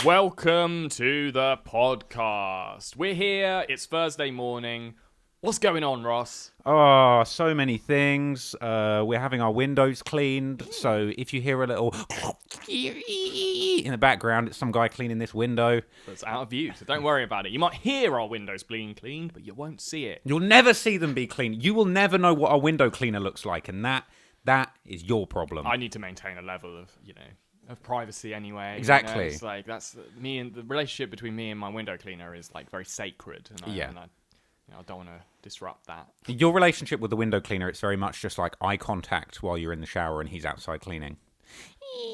Welcome to the podcast. We're here. It's Thursday morning. What's going on, Ross? Oh, so many things. We're having our windows cleaned, so if you hear a little in the background, it's some guy cleaning this window. It's out of view, so don't worry about it. You might hear our windows being cleaned, but you won't see it. You'll never see them be cleaned. You will never know what our window cleaner looks like, and that is your problem. I need to maintain a level of, of privacy anyway. Exactly. It's like that's me, and the relationship between me and my window cleaner is like very sacred, and I don't want to disrupt that. Your relationship with the window cleaner, it's very much just like eye contact while you're in the shower and he's outside cleaning.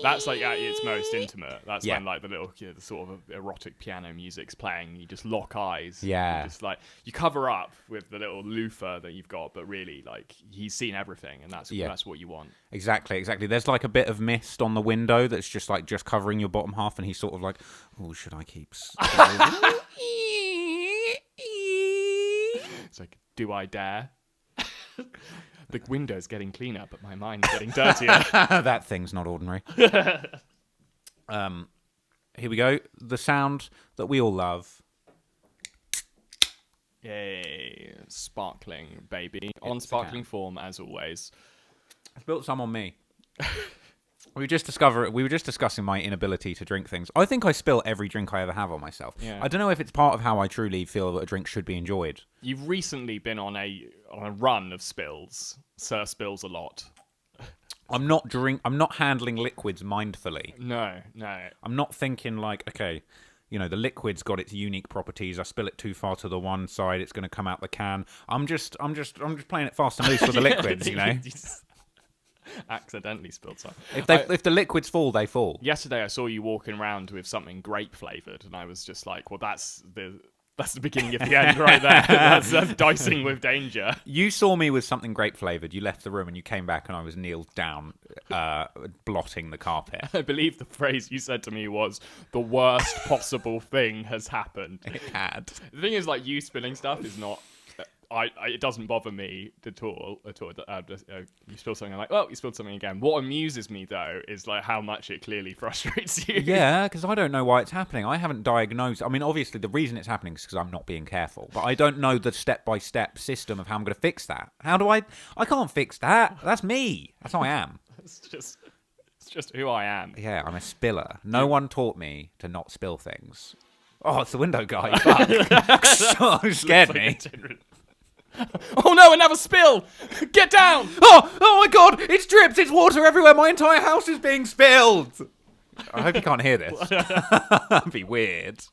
That's like at its most intimate. That's when like the little, the sort of erotic piano music's playing. You just lock eyes. Yeah. You just like you cover up with the little loofah that you've got, but really like he's seen everything, and that's what you want. Exactly. There's like a bit of mist on the window that's just covering your bottom half, and he's sort of like, oh, should I keep? It's like, do I dare? The window's getting cleaner, but my mind's getting dirtier. That thing's not ordinary. Here we go. The sound that we all love. Yay. Sparkling, baby. On sparkling form, as always. I spilled some on me. We were just discussing my inability to drink things. I think I spill every drink I ever have on myself. Yeah. I don't know if it's part of how I truly feel that a drink should be enjoyed. You've recently been on a run of spills. Sir spills a lot. I'm not handling liquids mindfully. No. I'm not thinking like, okay, the liquid's got its unique properties. I spill it too far to the one side, it's going to come out the can. I'm just playing it fast and loose with the liquids, Accidentally spilled some. If the liquids fall, they fall. Yesterday I saw you walking around with something grape flavored, and I was just like, well, that's the beginning of the end right there. That's dicing with danger. You saw me with something grape flavored. You left the room and you came back, and I was kneeled down, blotting the carpet. I believe the phrase you said to me was, the worst possible thing has happened. It had. The thing is, like, you spilling stuff is not... it doesn't bother me at all. You spilled something, I'm like, well, you spilled something again. What amuses me, though, is like how much it clearly frustrates you. Yeah, because I don't know why it's happening. I haven't diagnosed... I mean, obviously, the reason it's happening is because I'm not being careful. But I don't know the step-by-step system of how I'm going to fix that. How do I can't fix that. That's me. That's how I am. It's just who I am. Yeah, I'm a spiller. No one taught me to not spill things. Oh, it's the window guy. Fuck. Oh, scared me. Oh no, another spill! Get down! Oh my god! It's drips! It's water everywhere! My entire house is being spilled! I hope you can't hear this. That'd be weird.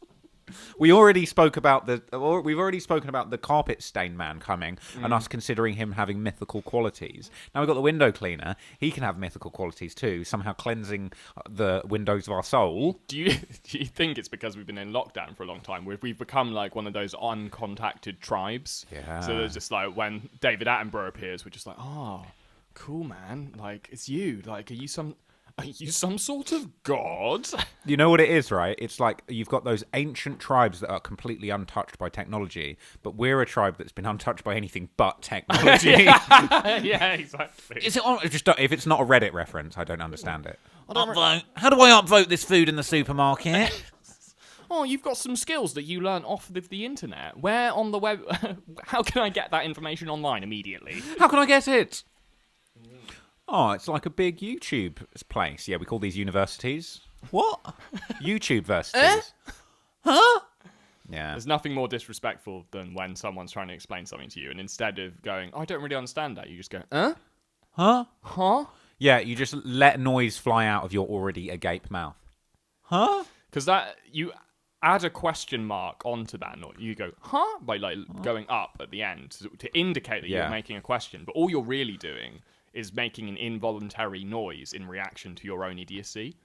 We've already spoken about the carpet stain man coming and us considering him having mythical qualities. Now we've got the window cleaner. He can have mythical qualities too, somehow cleansing the windows of our soul. Do you think it's because we've been in lockdown for a long time? We've become like one of those uncontacted tribes. Yeah. So there's just like when David Attenborough appears, we're just like, oh, cool, man. Like, it's you. Like, Are you some sort of god? You know what it is, right? It's like you've got those ancient tribes that are completely untouched by technology, but we're a tribe that's been untouched by anything but technology. Yeah, exactly. Is it if it's not a Reddit reference, I don't understand it. Upvote. How do I upvote this food in the supermarket? Oh, you've got some skills that you learn off of the internet. Where on the web? How can I get that information online immediately? How can I get it? Oh, it's like a big YouTube place. Yeah, we call these universities. What? YouTube versities. Huh? Yeah. There's nothing more disrespectful than when someone's trying to explain something to you, and instead of going, I don't really understand that, you just go, Huh? Huh? Yeah, you just let noise fly out of your already agape mouth. Huh? Because you add a question mark onto that noise. You go, huh? By going up at the end to indicate that you're making a question, but all you're really doing is making an involuntary noise in reaction to your own idiocy.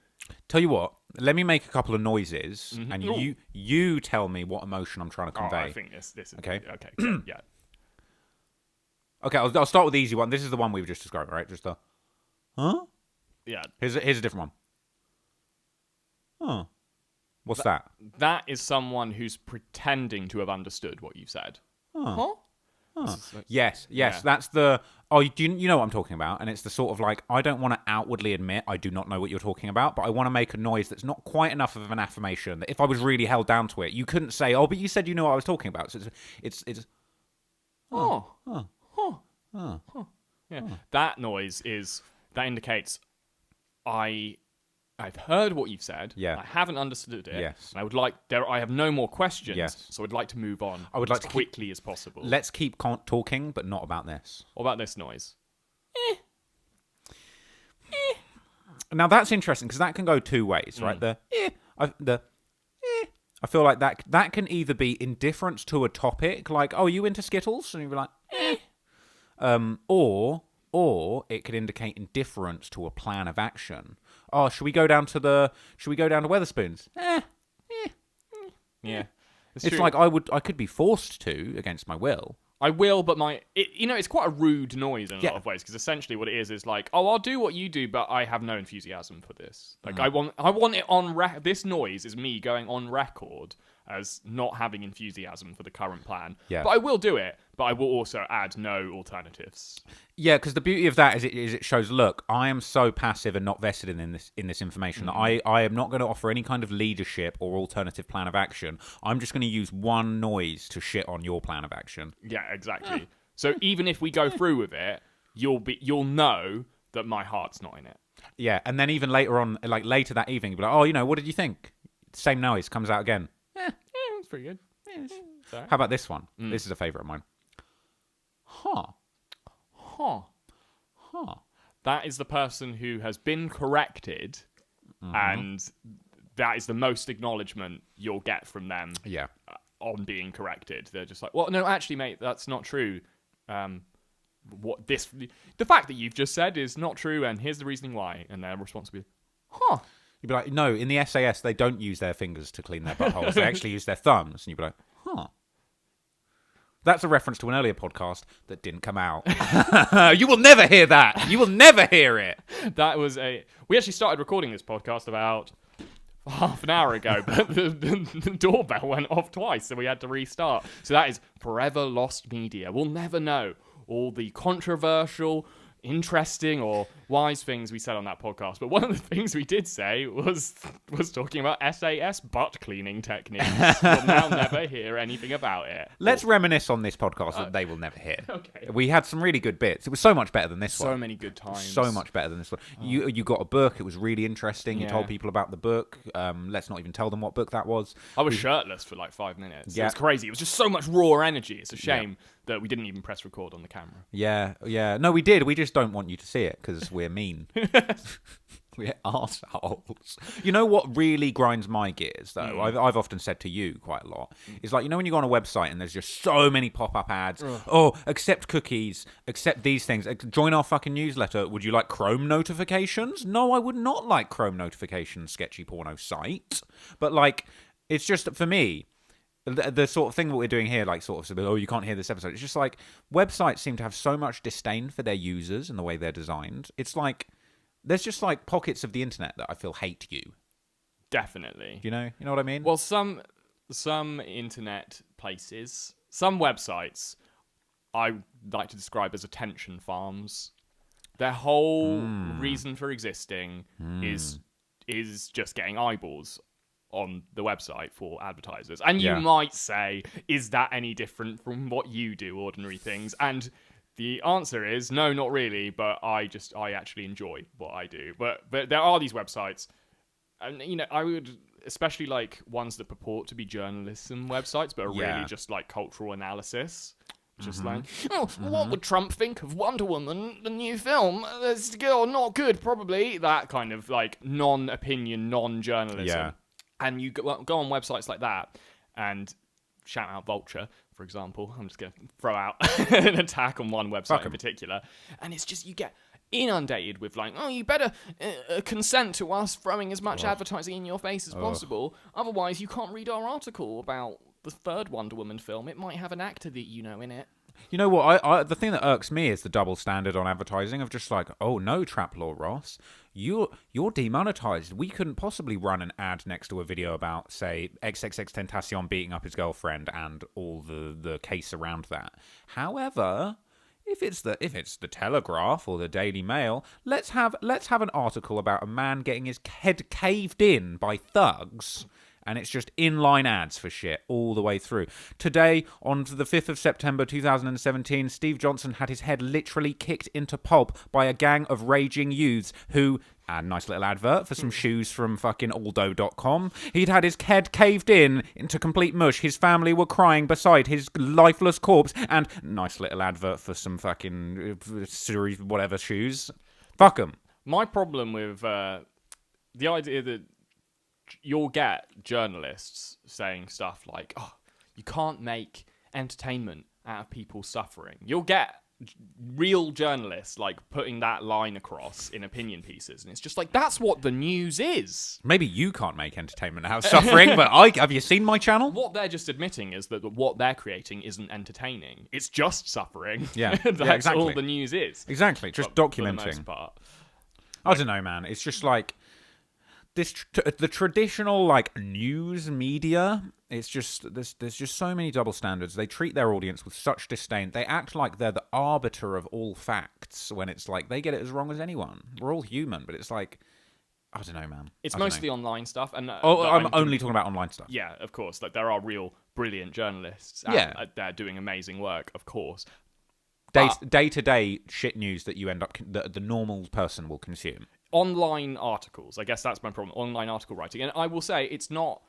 Tell you what, let me make a couple of noises, and you tell me what emotion I'm trying to convey. Oh, I think this is... Okay. Okay, yeah. Okay, I'll start with the easy one. This is the one we've just described, right? Just the... Huh? Yeah. Here's a different one. Huh. What's that? That is someone who's pretending to have understood what you've said. Huh? Huh? Yes, Yeah. that's the... Oh, you know what I'm talking about? And it's the sort of like, I don't want to outwardly admit I do not know what you're talking about, but I want to make a noise that's not quite enough of an affirmation that if I was really held down to it, you couldn't say, oh, but you said you knew what I was talking about. So it's Yeah. That noise that indicates I've heard what you've said. Yeah. I haven't understood it. Yes. And I have no more questions. Yes. So I'd like to move on. I would like as to quickly as possible. Let's keep talking, but not about this. What about this noise? Now that's interesting because that can go two ways, right? I feel like that can either be indifference to a topic, like, oh, are you into Skittles? And you'd be like, or it could indicate indifference to a plan of action. Oh, should we go down to Wetherspoons? Yeah. It's true. like I could be forced to against my will. I will, but it's quite a rude noise in a lot of ways, because essentially what it is like, oh, I'll do what you do, but I have no enthusiasm for this. Like, I want it on this noise is me going on record as not having enthusiasm for the current plan. Yeah. But I will do it, but I will also add no alternatives. Yeah, because the beauty of that is it shows, look, I am so passive and not vested in this information that I am not going to offer any kind of leadership or alternative plan of action. I'm just going to use one noise to shit on your plan of action. Yeah, exactly. So even if we go through with it, you'll know that my heart's not in it. Yeah, and then even later on, like later that evening, you'll be like, oh, what did you think? Same noise comes out again. Yeah, it's pretty good. How about this one? This is a favourite of mine. Huh. That is the person who has been corrected, and that is the most acknowledgement you'll get from them. Yeah. On being corrected, they're just like, well, no, actually, mate, that's not true. The fact that you've just said is not true, and here's the reasoning why. And their response will be, huh. You'd be like, no, in the SAS, they don't use their fingers to clean their buttholes. They actually use their thumbs. And you'd be like, huh. That's a reference to an earlier podcast that didn't come out. You will never hear that. You will never hear it. We actually started recording this podcast about half an hour ago, but the doorbell went off twice, so we had to restart. So that is forever lost media. We'll never know all the controversial, interesting, or wise things we said on that podcast. But one of the things we did say was talking about SAS butt cleaning techniques. We'll now never hear anything about it. Let's reminisce on this podcast that they will never hear. Okay. We had some really good bits. It was so much better than this one. So many good times. So much better than this one. You got a book. It was really interesting. You told people about the book. Let's not even tell them what book that was. I was shirtless for like 5 minutes. Yeah. It was crazy. It was just so much raw energy. It's a shame that we didn't even press record on the camera. Yeah. No, we did. We just don't want you to see it because we're mean. We're arseholes. You know what really grinds my gears, though? I've often said to you quite a lot. Is like, when you go on a website and there's just so many pop-up ads. Oh, accept cookies, accept these things. Join our fucking newsletter. Would you like Chrome notifications? No, I would not like Chrome notifications, sketchy porno site. But, like, it's just, for me, the sort of thing that we're doing here, like sort of, oh, you can't hear this episode. It's just like websites seem to have so much disdain for their users and the way they're designed. It's like there's just like pockets of the internet that I feel hate you. Definitely. You know what I mean? Well, some internet places, some websites, I like to describe as attention farms. Their whole reason for existing is just getting eyeballs on the website for advertisers. And you might say, is that any different from what you do, Ordinary Things? And the answer is no, not really, but I actually enjoy what I do. But there are these websites, and I would especially like ones that purport to be journalism websites, but are really just like cultural analysis. Just like, what would Trump think of Wonder Woman, the new film? It's good or not good, probably. That kind of like non-opinion, non-journalism. Yeah. And you go on websites like that and shout out Vulture, for example. I'm just going to throw out an attack on one website in particular. And it's just, you get inundated with like, oh, you better consent to us throwing as much advertising in your face as possible. Otherwise, you can't read our article about the third Wonder Woman film. It might have an actor that you know in it. You know what? I the thing that irks me is the double standard on advertising of just like, oh no, Trap Lord Ross, you're demonetized. We couldn't possibly run an ad next to a video about, say, XXXTentacion beating up his girlfriend and all the case around that. However, if it's the Telegraph or the Daily Mail, let's have an article about a man getting his head caved in by thugs. And it's just inline ads for shit all the way through. Today, on the 5th of September 2017, Steve Johnson had his head literally kicked into pulp by a gang of raging youths who, and nice little advert for some shoes from fucking Aldo.com, he'd had his head caved in into complete mush. His family were crying beside his lifeless corpse, and nice little advert for some fucking series whatever shoes. Fuck 'em. My problem with the idea that you'll get journalists saying stuff like, oh, you can't make entertainment out of people suffering. You'll get real journalists like putting that line across in opinion pieces, and it's just like, that's what the news is. Maybe you can't make entertainment out of suffering, but have you seen my channel? What they're just admitting is that what they're creating isn't entertaining. It's just suffering. Yeah, that's exactly. all the news is. Exactly, just but documenting. For the most part. I don't know, man. It's just like the traditional like news media. It's just there's just so many double standards. They treat their audience with such disdain. They act like they're the arbiter of all facts when it's like they get it as wrong as anyone. We're all human, but it's like, I don't know, man. It's mostly online stuff, and I'm only talking about online stuff. Yeah, of course. Like there are real brilliant journalists. And, yeah, they're doing amazing work, of course. Day to day shit news that you end up the normal person will consume. Online articles, I guess that's my problem. Online article writing, and I will say it's not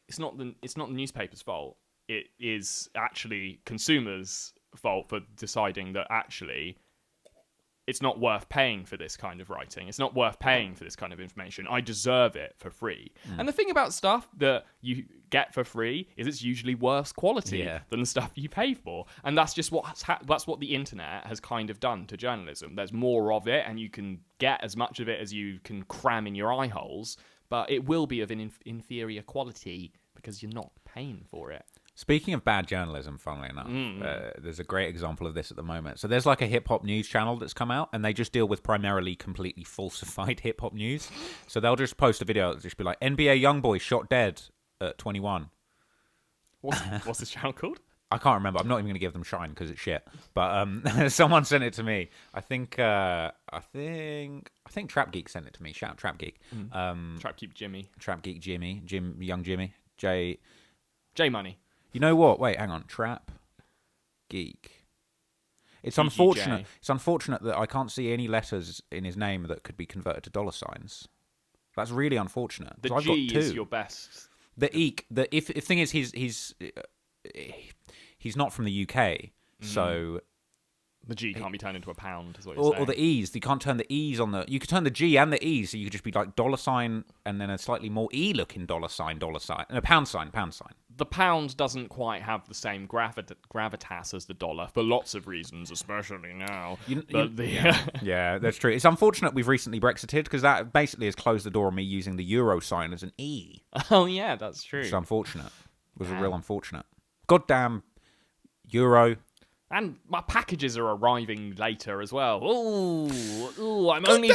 the newspaper's fault. It is actually consumers' fault for deciding that actually it's not worth paying for this kind of writing. It's not worth paying for this kind of information. I deserve it for free. And the thing about stuff that you get for free is it's usually worse quality than the stuff you pay for. And that's just that's what the internet has kind of done to journalism. There's more of it, and you can get as much of it as you can cram in your eye holes, but it will be of an inferior quality because you're not paying for it. Speaking of bad journalism, funnily enough, there's a great example of this at the moment. So there's like a hip-hop news channel that's come out, and they just deal with primarily completely falsified hip-hop news. So they'll just post a video that'll just be like, NBA YoungBoy shot dead at 21. What's this channel called? I can't remember. I'm not even going to give them shine because it's shit. But someone sent it to me. I think Trap Geek sent it to me. Shout out Trap Geek. Trap Geek Jimmy. Trap Geek Jimmy. Young Jimmy. J Money. You know what? Wait, hang on. Trap Geek. It's unfortunate. It's unfortunate that I can't see any letters in his name that could be converted to dollar signs. That's really unfortunate. The I've G got two. is your best. The Eek. The if thing is, he's not from the UK, so the G can't be turned into a pound. Is what you're saying. Or the E's. You can't turn the E's on the. You could turn the G and the E, so you could just be like dollar sign and then a slightly more E-looking dollar sign, and a pound sign. The pound doesn't quite have the same gravitas as the dollar for lots of reasons, especially now. Yeah, that's true. It's unfortunate we've recently Brexited because that basically has closed the door on me using the euro sign as an E. Oh yeah, that's true. It's unfortunate. It was real unfortunate. Goddamn euro. And my packages are arriving later as well. Ooh, I'm only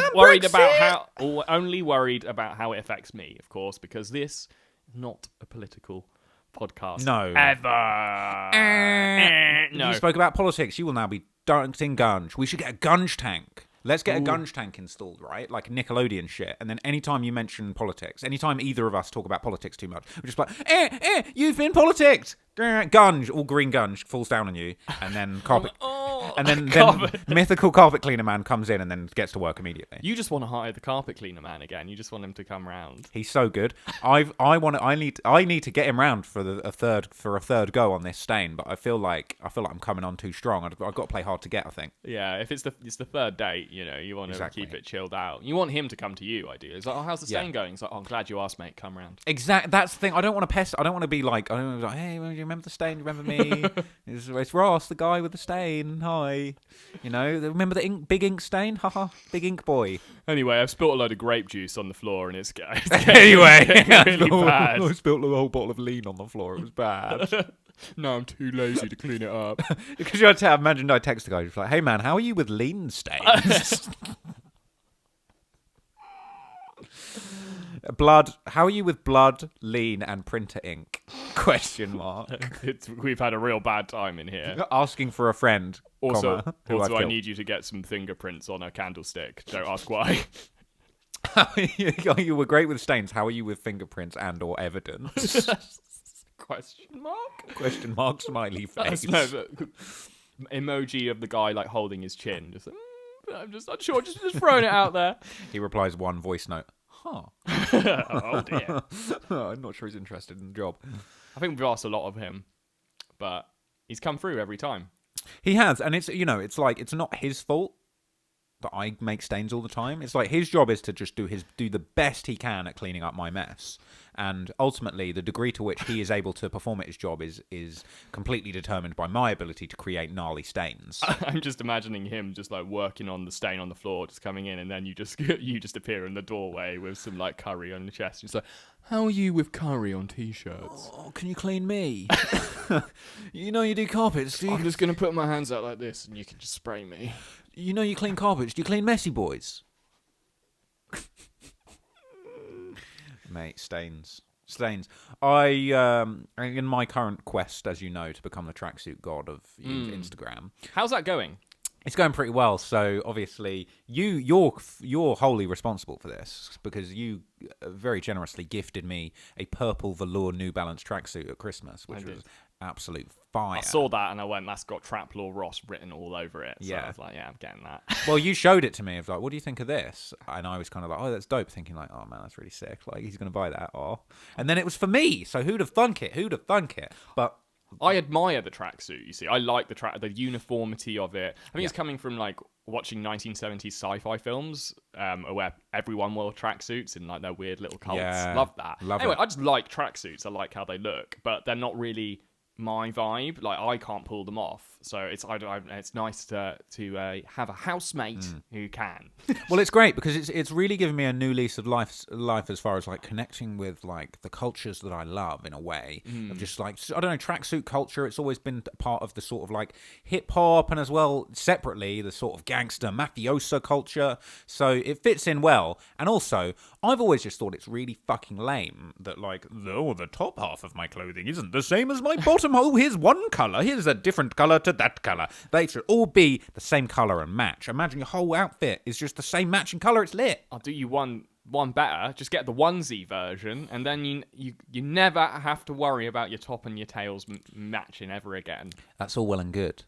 worried about how it affects me, of course, because this is not a political podcast. No. Ever. No. You spoke about politics. You will now be dancing gunge. We should get a gunge tank. Let's get a gunge tank installed, right? Like Nickelodeon shit. And then anytime you mention politics, anytime either of us talk about politics too much, we're just like, you've been politics. Gunge, all green gunge falls down on you, and then carpet. And then mythical carpet cleaner man comes in and then gets to work immediately. You just want to hire the carpet cleaner man again. You just want him to come round. He's so good. I need to get him round for a third go on this stain. But I feel like I'm coming on too strong. I've got to play hard to get. I think. Yeah, if it's the third date, you want to keep it chilled out. You want him to come to you. Ideally, it's like, oh, how's the stain going? It's like, oh, I'm glad you asked, mate. Come round. Exactly. That's the thing. I don't want to pest. I don't want to be like, hey, do you remember the stain? Do you remember me? It's Ross, the guy with the stain. Hi. Hi. You know, remember the big ink stain? Haha, big ink boy. Anyway, I've spilt a load of grape juice on the floor, and it's Anyway, getting really bad. I spilled a whole bottle of lean on the floor. It was bad. No, I'm too lazy to clean it up. Because you imagine I text the guy, he's like, "Hey man, how are you with lean stains?" Blood. How are you with blood, lean, and printer ink? Question mark. We've had a real bad time in here. Asking for a friend. Also, comma, I need you to get some fingerprints on a candlestick. Don't ask why. You were great with stains. How are you with fingerprints and/or evidence? Question mark? Question mark. Smiley face. Emoji of the guy like holding his chin. I'm just not sure. Just throwing it out there. He replies one voice note. Huh. Oh dear. I'm not sure he's interested in the job. I think we've asked a lot of him, but he's come through every time. He has, and it's like it's not his fault that I make stains all the time. It's like his job is to just do the best he can at cleaning up my mess. And ultimately, the degree to which he is able to perform at his job is completely determined by my ability to create gnarly stains. I'm just imagining him just like working on the stain on the floor, just coming in, and then you just appear in the doorway with some like curry on your chest. He's like, "How are you with curry on t-shirts? Oh, can you clean me? You know you do carpets. Do you? I'm just gonna put my hands out like this, and you can just spray me. You know you clean carpets. Do you clean messy boys?" Mate, stains. I in my current quest, as you know, to become the tracksuit god of Instagram. How's that going? It's going pretty well. So obviously, you're wholly responsible for this because you very generously gifted me a purple velour New Balance tracksuit at Christmas, which was absolute fire. I saw that and I went, "That's got Trap Law Ross written all over it." So Yeah. I was like, "Yeah, I'm getting that." Well, you showed it to me. I was like, "What do you think of this?" And I was kind of like, "Oh, that's dope." Thinking like, "Oh man, that's really sick. Like he's gonna buy that." Oh, and then it was for me. So who'd have thunk it? But I admire the tracksuit, you see. I like the uniformity of it. I think it's coming from like watching 1970s sci-fi films where everyone wore tracksuits in like their weird little cults. Yeah, Love that. Love I just like tracksuits. I like how they look, but they're not really my vibe. Like I can't pull them off. So it's nice to have a housemate who can. Well, it's great because it's really given me a new lease of life as far as like connecting with like the cultures that I love in a way of just like, I don't know, tracksuit culture. It's always been part of the sort of like hip hop and as well separately the sort of gangster mafioso culture. So it fits in well. And also I've always just thought it's really fucking lame that like, oh, the top half of my clothing isn't the same as my bottom. Oh, here's one color. Here's a different color to that color. They should all be the same color and match. Imagine your whole outfit is just the same matching color. It's lit. I'll do you one better. Just get the onesie version, and then you never have to worry about your top and your tails matching ever again. That's all well and good.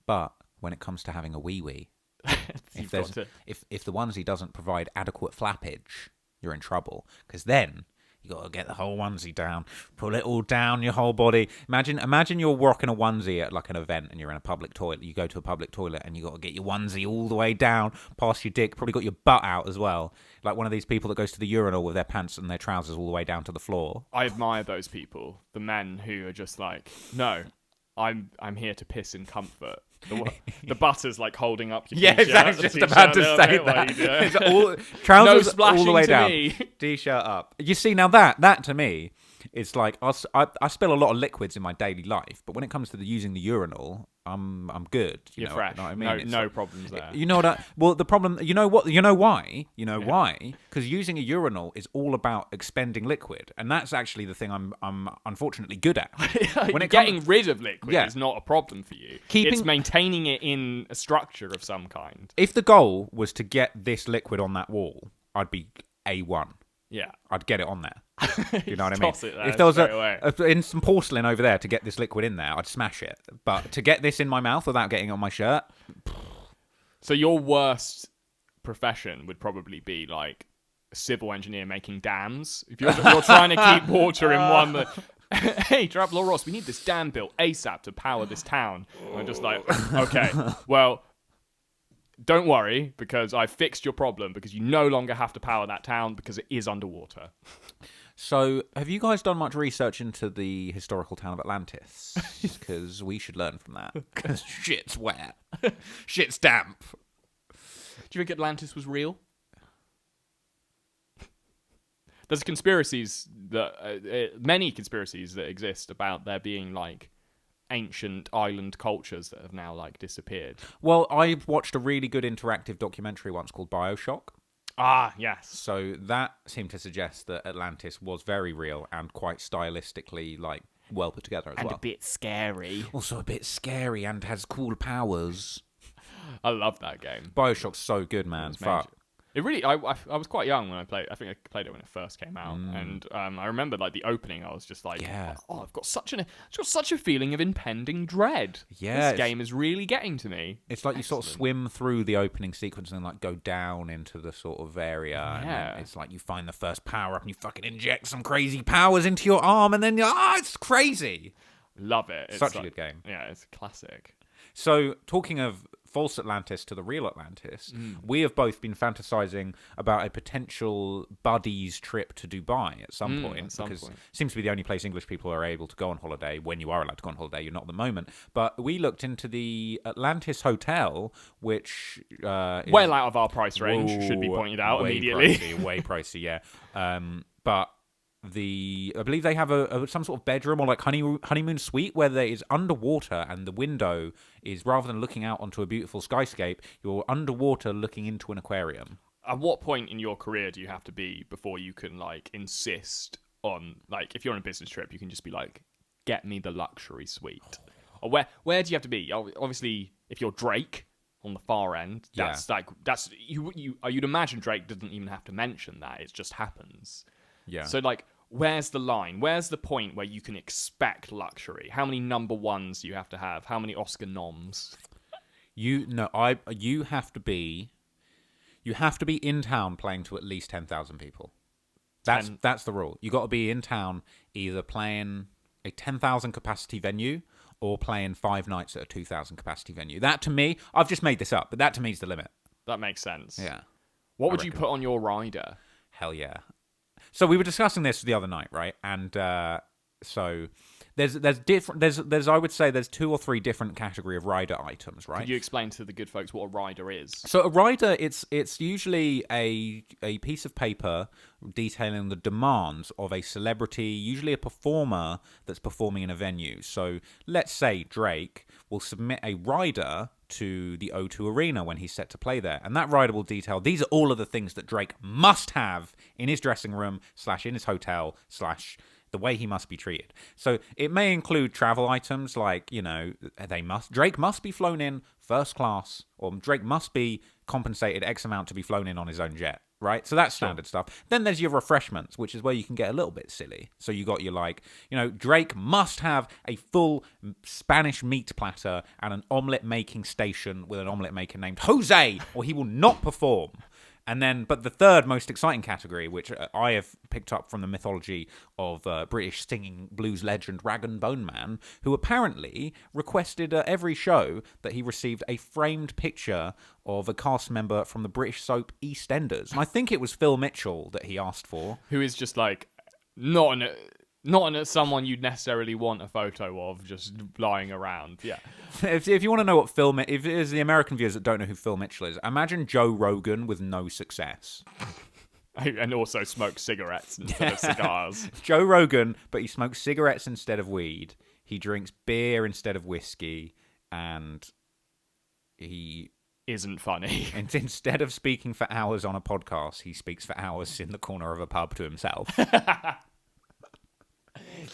But when it comes to having a wee, if the onesie doesn't provide adequate flappage, you're in trouble. Because then you got to get the whole onesie down, pull it all down your whole body. Imagine you're rocking a onesie at like an event and you're in a public toilet. You go to a public toilet and you got to get your onesie all the way down past your dick. Probably got your butt out as well. Like one of these people that goes to the urinal with their pants and their trousers all the way down to the floor. I admire those people, the men who are just like, no, I'm here to piss in comfort. The butter's like holding up your t-shirt. Yeah, exactly. Just about to say that. It's all, trousers all the way down. T-shirt up. You see, now that to me, it's like I spill a lot of liquids in my daily life, but when it comes to using the urinal, I'm good. You're fresh. You know what I mean? No problems there. You know what? Well, the problem. You know what? You know why? You know why? Because using a urinal is all about expending liquid, and that's actually the thing I'm unfortunately good at. When getting rid of liquid is not a problem for you. It's maintaining it in a structure of some kind. If the goal was to get this liquid on that wall, I'd be A1. Yeah, I'd get it on there. You know what I mean? Toss it there if there was in some porcelain over there to get this liquid in there, I'd smash it. But to get this in my mouth without getting it on my shirt. So your worst profession would probably be like a civil engineer making dams. If you're trying to keep water in one. Hey, Trap Law Ross, we need this dam built ASAP to power this town. And I'm just like, okay, well, don't worry, because I fixed your problem, because you no longer have to power that town because it is underwater. So, have you guys done much research into the historical town of Atlantis? Because we should learn from that. Because shit's wet. Shit's damp. Do you think Atlantis was real? There's conspiracies that many conspiracies that exist about there being like ancient island cultures that have now like disappeared. Well, I watched a really good interactive documentary once called BioShock. Ah, yes. So that seemed to suggest that Atlantis was very real and quite stylistically like well put together as well. And a bit scary. Also a bit scary and has cool powers. I love that game. BioShock's so good, man. Fuck. It really, I was quite young when I played. I think I played it when it first came out, and I remember like the opening. I was just like, "Oh, I've got such a feeling of impending dread. Yeah, this game is really getting to me." It's like you sort of swim through the opening sequence and then like go down into the sort of area. Yeah, and then it's like you find the first power up and you fucking inject some crazy powers into your arm, and then it's crazy. Love it. It's such a good game. Yeah, it's a classic. So, talking of false Atlantis to the real Atlantis, we have both been fantasizing about a potential buddies trip to Dubai at some point, because it seems to be the only place English people are able to go on holiday when you are allowed to go on holiday. You're not at the moment. But we looked into the Atlantis Hotel, which is well out of our price range, should be pointed out immediately. Way pricey, yeah. But I believe they have some sort of bedroom or like honeymoon suite where there is underwater, and the window is, rather than looking out onto a beautiful skyscape, you're underwater looking into an aquarium. At what point in your career do you have to be before you can like insist on, like, if you're on a business trip, you can just be like, get me the luxury suite? Or where do you have to be? Obviously, if you're Drake on the far end, you'd imagine Drake doesn't even have to mention that. It just happens. Yeah. So, like, where's the line? Where's the point where you can expect luxury? How many number ones do you have to have? How many Oscar noms? You have to be in town playing to at least 10,000 people. That's the rule. You got to be in town either playing a 10,000 capacity venue or playing 5 nights at a 2,000 capacity venue. That, to me, I've just made this up, but that to me is the limit. That makes sense. Yeah. What would you put on your rider? Hell yeah. So we were discussing this the other night, right? And so there's I would say there's 2 or 3 different category of rider items, right? Could you explain to the good folks what a rider is? So a rider, it's usually a piece of paper detailing the demands of a celebrity, usually a performer that's performing in a venue. So let's say Drake will submit a rider to the O2 Arena when he's set to play there. And that rider will detail, these are all of the things that Drake must have in his dressing room / in his hotel / the way he must be treated. So it may include travel items like, Drake must be flown in first class, or Drake must be compensated X amount to be flown in on his own jet, right? So that's standard stuff. Then there's your refreshments, which is where you can get a little bit silly. So you got your Drake must have a full Spanish meat platter and an omelette making station with an omelette maker named Jose, or he will not perform. And then, but the third most exciting category, which I have picked up from the mythology of British singing blues legend Rag and Bone Man, who apparently requested every show that he received a framed picture of a cast member from the British soap EastEnders. And I think it was Phil Mitchell that he asked for. Who is just like, not someone you'd necessarily want a photo of just lying around. Yeah. If you want to know what if there's the American viewers that don't know who Phil Mitchell is, imagine Joe Rogan with no success. And also smokes cigarettes instead of cigars. Joe Rogan, but he smokes cigarettes instead of weed. He drinks beer instead of whiskey, and he isn't funny. And instead of speaking for hours on a podcast, he speaks for hours in the corner of a pub to himself.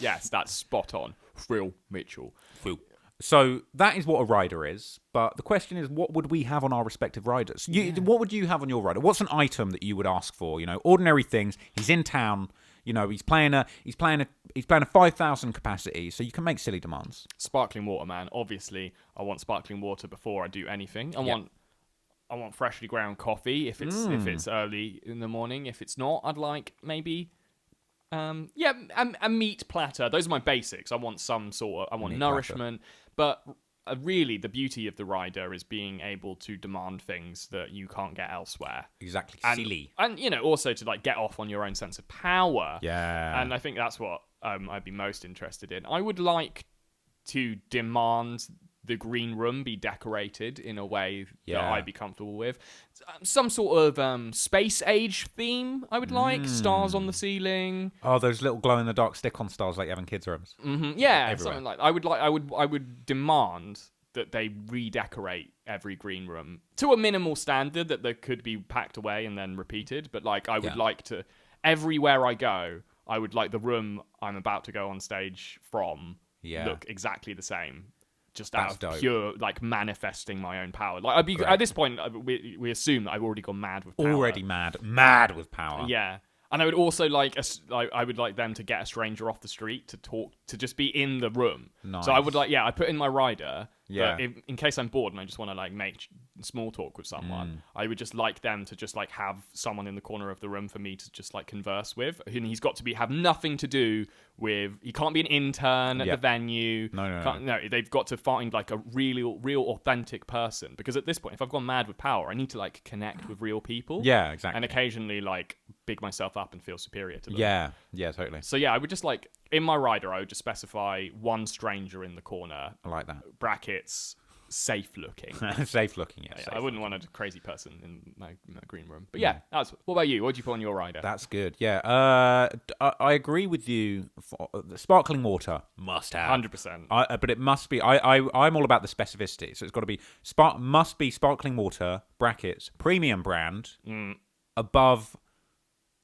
Yes, that's spot on. Phil Mitchell. So that is what a rider is. But the question is, what would we have on our respective riders? What would you have on your rider? What's an item that you would ask for? Ordinary things. He's in town. He's playing a 5,000 capacity, so you can make silly demands. Sparkling water, man. Obviously, I want sparkling water before I do anything. I want freshly ground coffee if it's early in the morning. If it's not, I'd like maybe. A meat platter. Those are my basics. I want some sort of. I want meat nourishment, platter. But really the beauty of the rider is being able to demand things that you can't get elsewhere. Exactly. Silly. And also to like get off on your own sense of power. Yeah. And I think that's what I'd be most interested in. I would like to demand the green room be decorated in a way that I'd be comfortable with. Some sort of space age theme I would like. Stars on the ceiling. Oh, those little glow-in-the-dark stick-on stars like you have in kids' rooms. Mm-hmm. Yeah, something like that. I would demand that they redecorate every green room to a minimal standard that they could be packed away and then repeated. But like, I would like to, everywhere I go, I would like the room I'm about to go on stage from look exactly the same. Just out of pure, like, manifesting my own power. Like, I'd be at this point, we assume that I've already gone mad with power. Already mad with power. Yeah. And I would also like I would like them to get a stranger off the street to talk, to just be in the room. Nice. So I would like, I put in my rider. Yeah. But in case I'm bored and I just want to like make small talk with someone, I would just like them to just like have someone in the corner of the room for me to just like converse with. And he's got to have nothing to do with. He can't be an intern at the venue. No. They've got to find like a real authentic person, because at this point, if I've gone mad with power, I need to like connect with real people. Yeah, exactly. And occasionally like big myself up and feel superior to them. Yeah, totally. So I would just like, in my rider, I would just specify one stranger in the corner. I like that. Brackets, safe looking. Safe looking, yes. I wouldn't want a crazy person in my green room. But what about you? What do you put on your rider? That's good. Yeah. I agree with you. Sparkling water must have 100%. But it must be. I'm all about the specificity. So it's got to be must be sparkling water. Brackets, premium brand. Above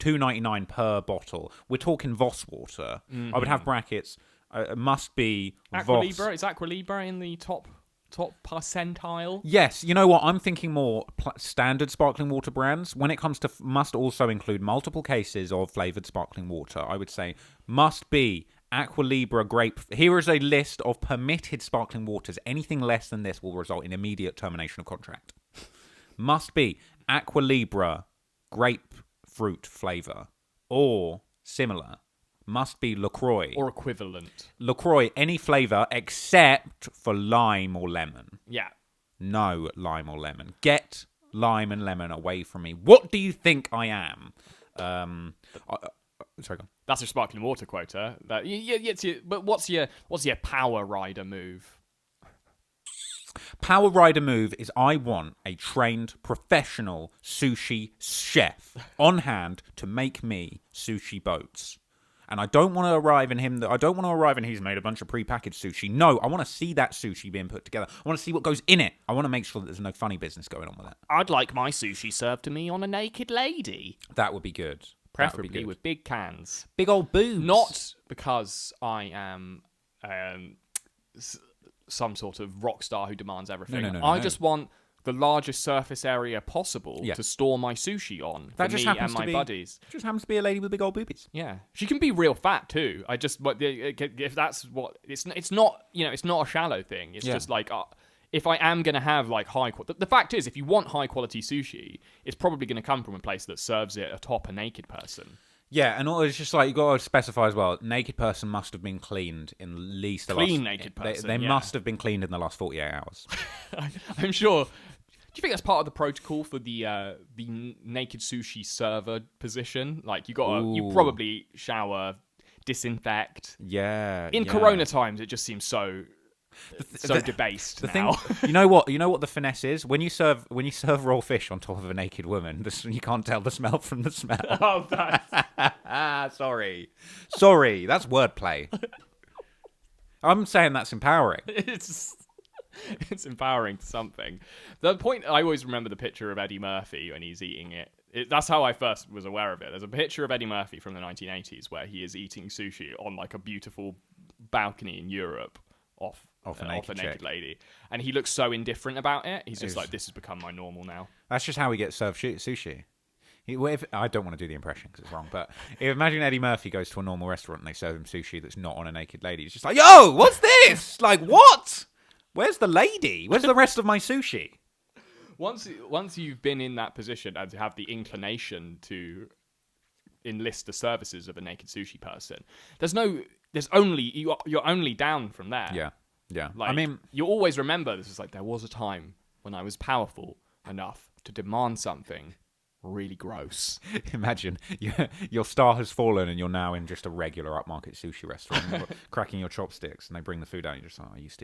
$2.99 per bottle. We're talking Voss water. I would have brackets. It must be Aqua Voss. Libra. Is Aqua Libra in the top percentile? Yes. You know what? I'm thinking more standard sparkling water brands. When it comes to must also include multiple cases of flavoured sparkling water. I would say must be Aqua Libra grape. Here is a list of permitted sparkling waters. Anything less than this will result in immediate termination of contract. Must be Aqua Libra grapefruit flavour or similar. Must be LaCroix. Or equivalent. LaCroix, any flavour except for lime or lemon. Yeah. No lime or lemon. Get lime and lemon away from me. What do you think I am? Sorry, go on. That's your sparkling water quota. But what's your power rider move? Power rider move is I want a trained professional sushi chef on hand to make me sushi boats. And I don't want to arrive in him. I don't want to arrive and he's made a bunch of prepackaged sushi. No, I want to see that sushi being put together. I want to see what goes in it. I want to make sure that there's no funny business going on with it. I'd like my sushi served to me on a naked lady. That would be good. Preferably with big cans. Big old boobs. Not because I am some sort of rock star who demands everything. No. I just want the largest surface area possible to store my sushi on for me and my buddies. Just happens to be a lady with big old boobies. Yeah, she can be real fat too. If that's what it's not. It's not a shallow thing. It's just like if I am going to have like high quality. The fact is, if you want high quality sushi, it's probably going to come from a place that serves it atop a naked person. Yeah, and it's just like you got to specify as well. Naked person must have been cleaned in at least the last. Naked person. They must have been cleaned in the last 48 hours. I'm sure. Do you think that's part of the protocol for the naked sushi server position? Like you probably shower, disinfect. Yeah. In Corona times, it just seems so debased now. You know what the finesse is? When you serve raw fish on top of a naked woman, you can't tell the smell from the smell. Oh, that's... Sorry, that's wordplay. I'm saying that's empowering. It's empowering to something. The point, I always remember the picture of Eddie Murphy when he's eating it. That's how I first was aware of it. There's a picture of Eddie Murphy from the 1980s where he is eating sushi on like a beautiful balcony in Europe off a naked lady. And he looks so indifferent about it. He's just like, this has become my normal now. That's just how we get served sushi. I don't want to do the impression because it's wrong, but imagine Eddie Murphy goes to a normal restaurant and they serve him sushi that's not on a naked lady. It's just like, yo, what's this? Like, what? Where's the lady? Where's the rest of my sushi? Once you've been in that position and have the inclination to enlist the services of a naked sushi person, you're only down from there. Yeah. Yeah. Like, I mean, you always remember this is like, there was a time when I was powerful enough to demand something really gross. imagine your star has fallen and you're now in just a regular upmarket sushi restaurant, cracking your chopsticks, and they bring the food out. And you're just like, I used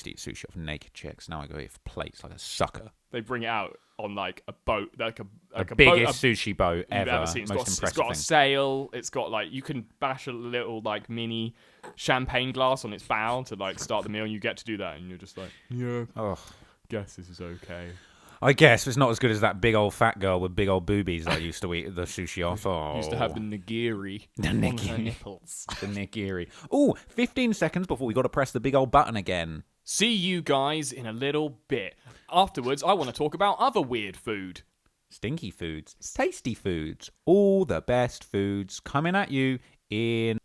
to eat sushi off naked chicks. Now I go eat for plates like a sucker. They bring it out on like a boat, like a biggest sushi boat you've ever. seen. Most impressive It's got thing. a sail. It's got like, you can bash a little like mini champagne glass on its bow to like start the meal, and you get to do that, and you're just like, yeah, Oh, guess this is okay. I guess it's not as good as that big old fat girl with big old boobies that I used to eat the sushi off. Oh. Used to have the nigiri on her nipples. The nigiri. Ooh, 15 seconds before we got to press the big old button again. See you guys in a little bit. Afterwards, I want to talk about other weird food. Stinky foods, tasty foods, all the best foods coming at you in...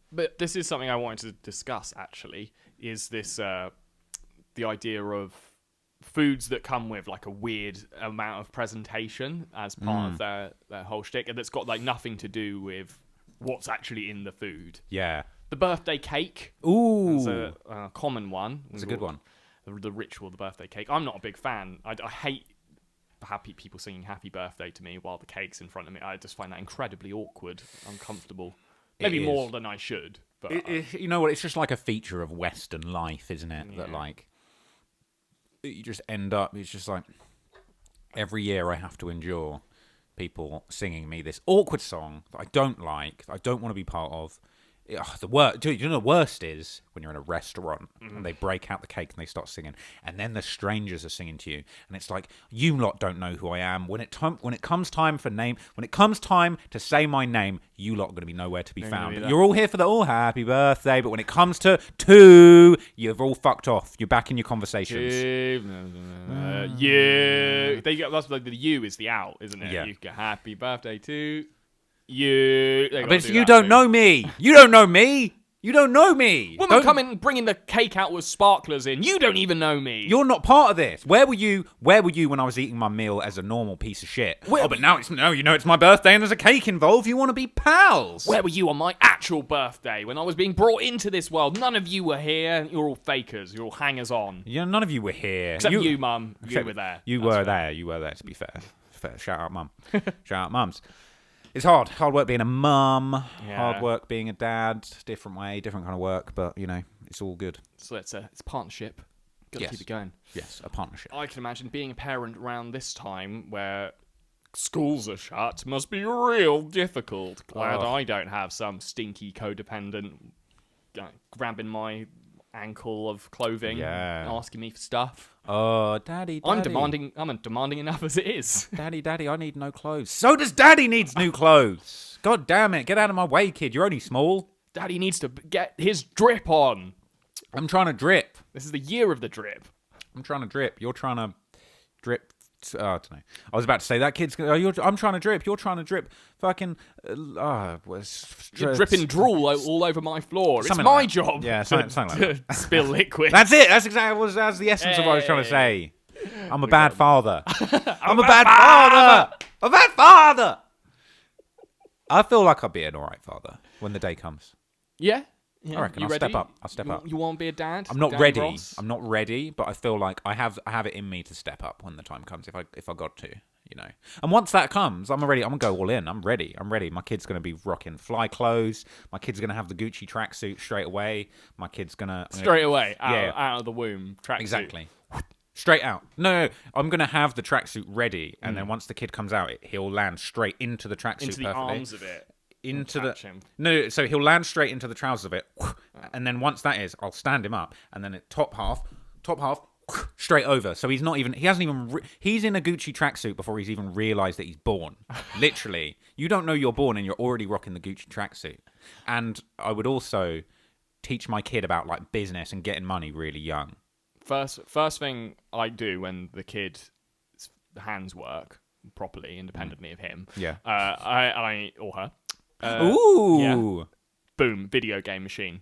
But this is something I wanted to discuss, actually, is this the idea of foods that come with like a weird amount of presentation as part of their whole shtick, and that's got like nothing to do with what's actually in the food. Yeah. The birthday cake. Ooh. Is a common one. It's a good one. The ritual of the birthday cake. I'm not a big fan. I hate happy people singing happy birthday to me while the cake's in front of me. I just find that incredibly awkward, uncomfortable. Maybe more than I should. But You know what? It's just like a feature of Western life, isn't it? Yeah. That like you just end up. It's just like every year I have to endure people singing me this awkward song that I don't like, that I don't want to be part of. Dude, you know the worst is when you're in a restaurant and they break out the cake and they start singing, and then the strangers are singing to you, and it's like, you lot don't know who I am. When it comes time to say my name, you lot are going to be nowhere to be found. You're all here for the happy birthday, but when it comes to two, you've all fucked off. You're back in your conversations. Yeah, that's like the you is the out, isn't it? Yeah. You get happy birthday to you. But you don't know me. You don't know me. You don't know me. Woman coming bringing the cake out with sparklers in. You don't even know me. You're not part of this. Where were you when I was eating my meal as a normal piece of shit? But now it's my birthday and there's a cake involved. You want to be pals. Where were you on my actual birthday when I was being brought into this world? None of you were here. You're all fakers. You're all hangers on. Yeah, none of you were here. Except you, Mum. You were there. You were there. To be fair. Shout out, Mum. Shout out, mums. It's hard. Hard work being a mum. Yeah. Hard work being a dad. Different way, different kind of work, but, it's all good. So it's a partnership. Got to keep it going. Yes, a partnership. I can imagine being a parent around this time where schools are shut must be real difficult. Glad I don't have some stinky codependent grabbing my ankle of clothing, asking me for stuff. Oh, daddy. I'm demanding enough as it is. Daddy, I need no clothes. So does Daddy needs new clothes. God damn it. Get out of my way, kid. You're only small. Daddy needs to get his drip on. I'm trying to drip. This is the year of the drip. I'm trying to drip. You're trying to drip. I don't know. I was about to say that kid's. I'm trying to drip. You're trying to drip. Fucking. You're dripping drool all over my floor. It's my like job. Yeah, something like that. Spill liquid. That's it. That's exactly. That's the essence of what I was trying to say. I'm a bad father. I'm a bad father. A bad father. I feel like I'll be an alright father when the day comes. Yeah. I reckon I'll step up. You want to be a dad? I'm not Dan ready. Ross? I'm not ready, but I feel like I have it in me to step up when the time comes if I got to, And once that comes, I'm gonna go all in. I'm ready. My kid's gonna be rocking fly clothes. My kid's gonna have the Gucci tracksuit straight away. My kid's gonna straight away out of the womb tracksuit. Exactly. Straight out. No, I'm going to have the tracksuit ready, and then once the kid comes out, he'll land straight into the tracksuit into the perfectly. arms of it. So he'll land straight into the trousers of it, and then once that is, I'll stand him up, and then top half, straight over. So he's in a Gucci tracksuit before he's even realised that he's born. Literally, you don't know you're born, and you're already rocking the Gucci tracksuit. And I would also teach my kid about like business and getting money really young. First thing I do when the kid's hands work properly, independently of him, I or her. Ooh. Yeah. Boom, video game machine.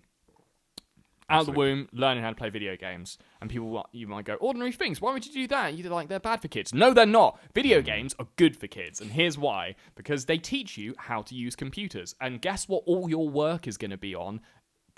Out of the womb, learning how to play video games. And you might go, ordinary things, why would you do that? You're like, they're bad for kids. No, they're not. Video games are good for kids. And here's why. Because they teach you how to use computers. And guess what all your work is going to be on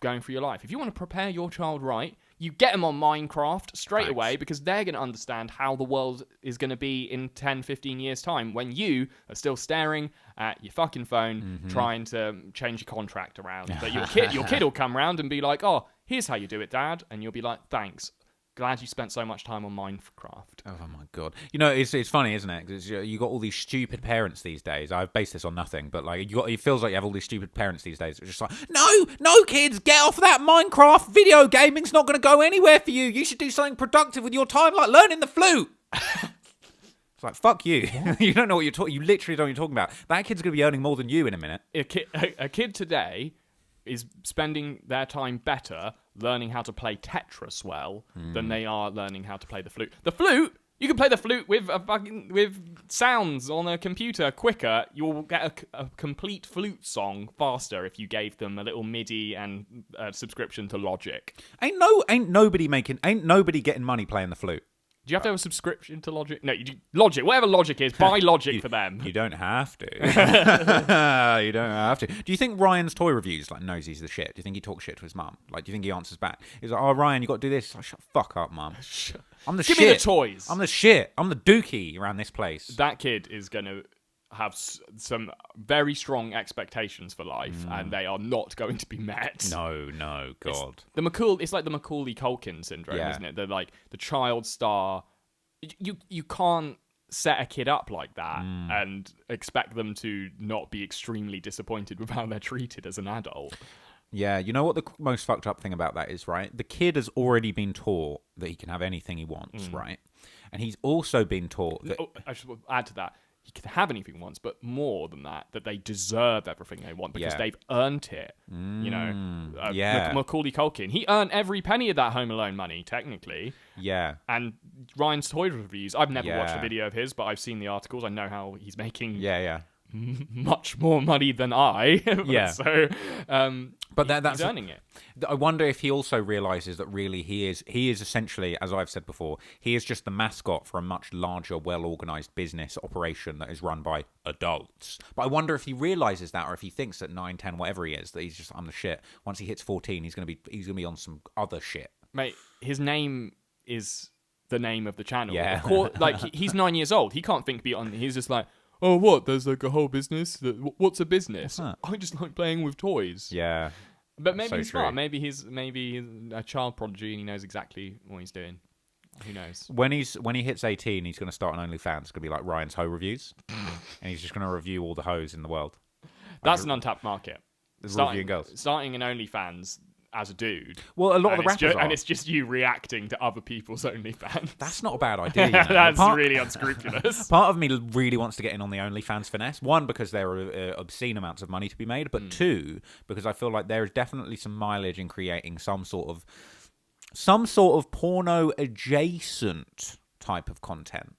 going through your life. If you want to prepare your child right, you get them on Minecraft straight away, because they're going to understand how the world is going to be in 10, 15 years' time when you are still staring at your fucking phone trying to change your contract around. But your kid will come around and be like, oh, here's how you do it, Dad. And you'll be like, thanks. Glad you spent so much time on Minecraft. Oh my god! You know, it's funny, isn't it? 'Cause you got all these stupid parents these days. I've based this on nothing, but like it feels like you have all these stupid parents these days. It's just like, no, kids, get off that Minecraft. Video gaming's not going to go anywhere for you. You should do something productive with your time, like learning the flute. It's like, fuck you. You don't know what you're talking. You literally don't know what you're talking about. That kid's going to be earning more than you in a minute. A kid today is spending their time better learning how to play Tetris well than they are learning how to play the flute. The flute, you can play the flute with sounds on a computer quicker. You'll get a complete flute song faster if you gave them a little MIDI and a subscription to Logic. Ain't nobody getting money playing the flute. Do you have to have a subscription to Logic? No, you do Logic. Whatever Logic is, buy Logic for them. You don't have to. You don't have to. Do you think Ryan's toy reviews knows he's the shit? Do you think he talks shit to his mum? Do you think he answers back? He's like, oh, Ryan, you got to do this. Like, shut the fuck up, mum. I'm the shit. Give me the toys. I'm the shit. I'm the dookie around this place. That kid is going to have some very strong expectations for life, and they are not going to be met. No, God. It's like the Macaulay Culkin syndrome, isn't it? They're like the child star. You can't set a kid up like that and expect them to not be extremely disappointed with how they're treated as an adult. Yeah, you know what the most fucked up thing about that is, right? The kid has already been taught that he can have anything he wants, right? And he's also been taught that... I should add to that. He can have anything he wants, but more than that they deserve everything they want because they've earned it. You know, Macaulay Culkin, he earned every penny of that Home Alone money, technically. Yeah. And Ryan's toy reviews, I've never watched a video of his, but I've seen the articles. I know how he's making much more money than I. So, but he's earning it. I wonder if he also realizes that really he is essentially, as I've said before, he is just the mascot for a much larger, well-organized business operation that is run by adults. But I wonder if he realizes that, or if he thinks at 9, 10, whatever he is, that he's just, I'm the shit. Once he hits 14, he's gonna be on some other shit. Mate, his name is the name of the channel. Yeah. Of course, he's 9 years old. He can't think beyond. He's just like, oh, what? There's a whole business? What's a business? I just like playing with toys. Yeah. But maybe so he's true. smart. Maybe he's a child prodigy and he knows exactly what he's doing. Who knows? When he hits 18, he's going to start an OnlyFans. It's going to be like Ryan's Hoe Reviews. And he's just going to review all the hoes in the world. That's an untapped market. Reviewing girls. Starting an OnlyFans as a dude. Well, a lot of the rappers are. And it's just you reacting to other people's OnlyFans. That's not a bad idea. You know? That's really unscrupulous. Part of me really wants to get in on the OnlyFans finesse. One, because there are obscene amounts of money to be made. But two, because I feel like there is definitely some mileage in creating some sort of porno adjacent type of content.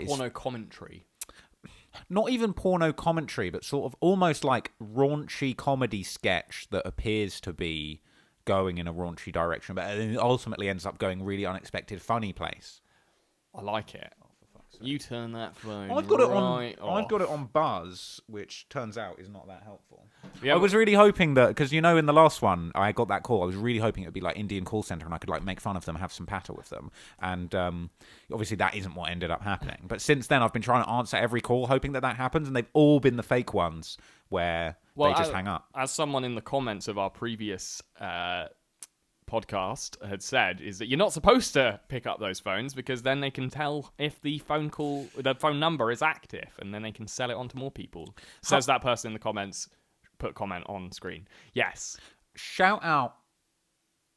Porno commentary. Not even porno commentary, but sort of almost like raunchy comedy sketch that appears to be going in a raunchy direction, but it ultimately ends up going really unexpected, funny place. I like it. Oh, for fuck's sake. You turn that phone. I've got I've got it on buzz, which turns out is not that helpful. Yeah, I was really hoping that, because in the last one I got that call. I was really hoping it would be like Indian call center, and I could make fun of them, have some patter with them, and obviously that isn't what ended up happening. But since then, I've been trying to answer every call, hoping that happens, and they've all been the fake ones where they just hang up. As someone in the comments of our previous podcast had said, is that you're not supposed to pick up those phones because then they can tell if the phone number is active, and then they can sell it on to more people. Says that person in the comments. Put comment on screen. Yes. Shout out.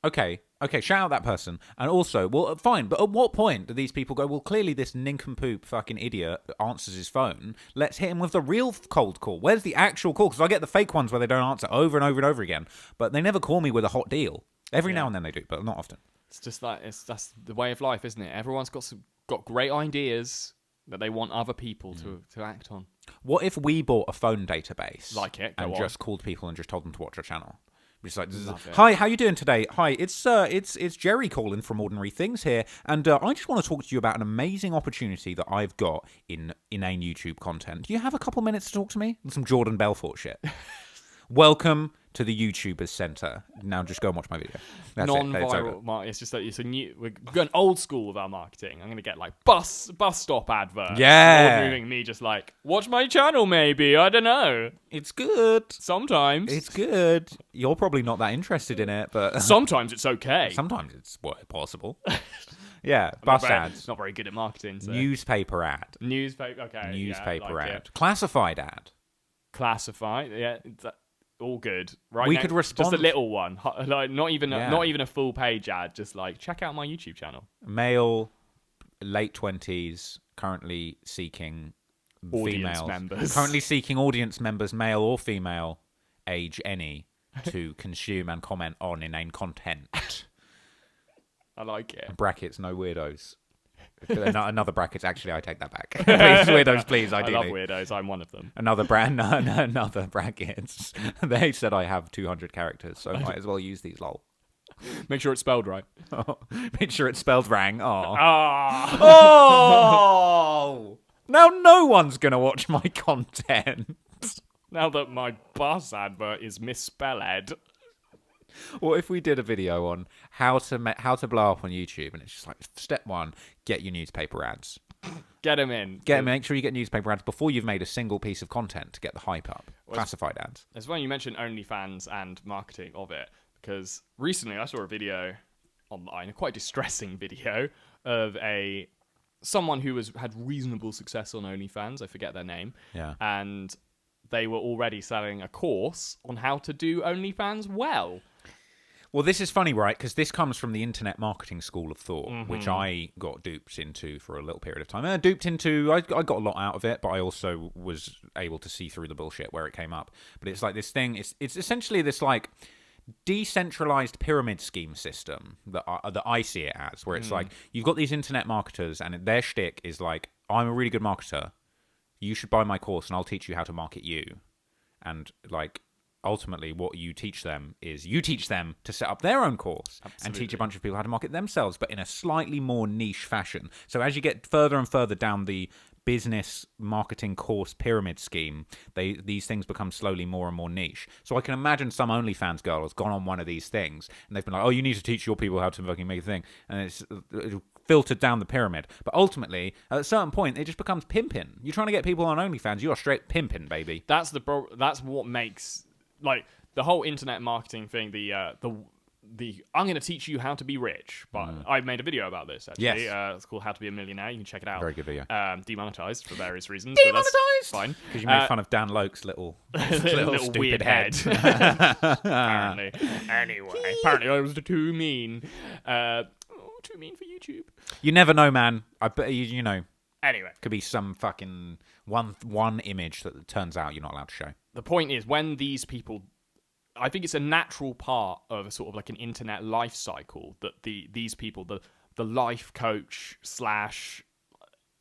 Okay, shout out that person. And also, well, fine, but at what point do these people go, well, clearly this nincompoop fucking idiot answers his phone. Let's hit him with the real cold call. Where's the actual call? Because I get the fake ones where they don't answer over and over and over again, but they never call me with a hot deal. Every now and then they do, but not often. It's just like, that's the way of life, isn't it? Everyone's got great ideas that they want other people to act on. What if we bought a phone database and just called people and just told them to watch our channel? Just like, hi, how you doing today? Hi, it's Jerry calling from Ordinary Things here, and I just want to talk to you about an amazing opportunity that I've got in inane YouTube content. Do you have a couple minutes to talk to me? Some Jordan Belfort shit. Welcome to the YouTubers Center. Now just go and watch my video. That's non-viral. It's just that we're going old school with our marketing. I'm gonna get like bus stop adverts. Yeah. Moving me just like watch my channel maybe. I don't know. It's good. Sometimes it's good. You're probably not that interested in it, but sometimes it's okay. Sometimes it's possible. Yeah, bus ads. Not very good at marketing. So. Newspaper ad. Okay. Newspaper ad. It. Classified ad. Classified. Yeah. All good, right? We could respond. Just a little one, like not even a full page ad. Just like check out my YouTube channel. Male, late 20s, currently seeking audience females. Members. Currently seeking audience members, male or female, age any, to consume and comment on inane content. I like it. Brackets, no weirdos. Another brackets. Actually, I take that back. Please, weirdos, please. Ideally. I love weirdos. I'm one of them. Another brackets. They said I have 200 characters, so might as well use these. Lol. Make sure it's spelled right. Make sure it's spelled wrong. Oh. Now no one's gonna watch my content. Now that my bus advert is misspelled. What if we did a video on how to blow up on YouTube, and it's just like step 1, get your newspaper ads. Get them in. Make sure you get newspaper ads before you've made a single piece of content to get the hype up. Classified ads. It's funny you mentioned OnlyFans and marketing of it, because recently I saw a video online, a quite distressing video of someone who had reasonable success on OnlyFans. I forget their name. Yeah. And they were already selling a course on how to do OnlyFans well. Well, this is funny, right? Because this comes from the Internet Marketing School of Thought, which I got duped into for a little period of time. I got a lot out of it, but I also was able to see through the bullshit where it came up. But it's like this thing, it's essentially this like decentralized pyramid scheme system that I see it as, where it's like you've got these internet marketers and their shtick is like, I'm a really good marketer. You should buy my course and I'll teach you how to market you. And like, ultimately what you teach them is you teach them to set up their own course and teach a bunch of people how to market themselves, but in a slightly more niche fashion. So as you get further and further down the business marketing course pyramid scheme, these things become slowly more and more niche. So I can imagine some OnlyFans girl has gone on one of these things and they've been like, oh, you need to teach your people how to fucking make a thing. And it's filtered down the pyramid. But ultimately, at a certain point, it just becomes pimping. You're trying to get people on OnlyFans, you're straight pimping, baby. That's what makes... like the whole internet marketing thing, the I'm going to teach you how to be rich, but I made a video about this actually. Yes. It's called How to Be a Millionaire. You can check it out. Very good video. Demonetized for various reasons. Demonetized. Fine. Because you made fun of Dan Loke's little stupid weird head. Apparently. Anyway, apparently I was too mean. Too mean for YouTube. You never know, man. I bet you know. Anyway, could be some fucking one image that turns out you're not allowed to show. The point is, when these people, I think it's a natural part of a sort of like an internet life cycle that these people, the life coach /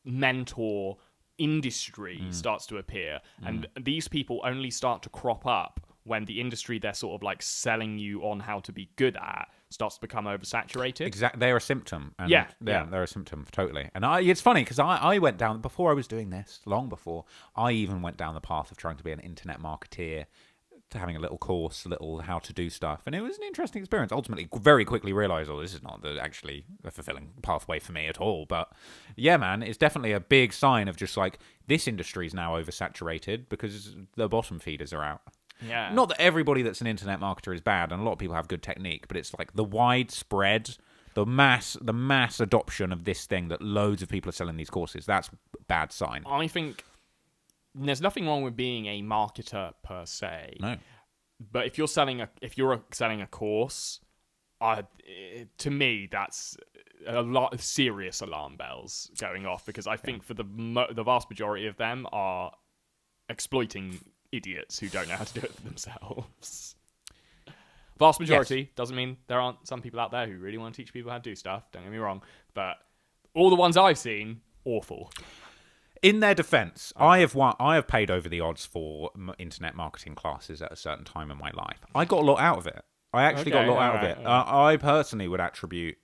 mentor industry starts to appear, and these people only start to crop up when the industry they're sort of like selling you on how to be good at starts to become oversaturated. Exactly, they're a symptom. And yeah, they're a symptom, totally. And it's funny because I went down, before I was doing this, long before, I even went down the path of trying to be an internet marketeer, to having a little course, little how to do stuff. And it was an interesting experience. Ultimately, very quickly realised, this is not actually a fulfilling pathway for me at all. But yeah, man, it's definitely a big sign of just like, this industry is now oversaturated because the bottom feeders are out. Yeah. Not that everybody that's an internet marketer is bad, and a lot of people have good technique, but it's like the widespread, the mass adoption of this thing that loads of people are selling these courses. That's a bad sign. I think there's nothing wrong with being a marketer per se. No. But if you're selling a course, to me that's a lot of serious alarm bells going off, because I think for the vast majority of them are exploiting idiots who don't know how to do it for themselves. Vast majority doesn't mean there aren't some people out there who really want to teach people how to do stuff. Don't get me wrong, but all the ones I've seen, awful. In their defense, I have paid over the odds for internet marketing classes at a certain time in my life. I got a lot out of it. I actually got a lot out of it. I personally would attribute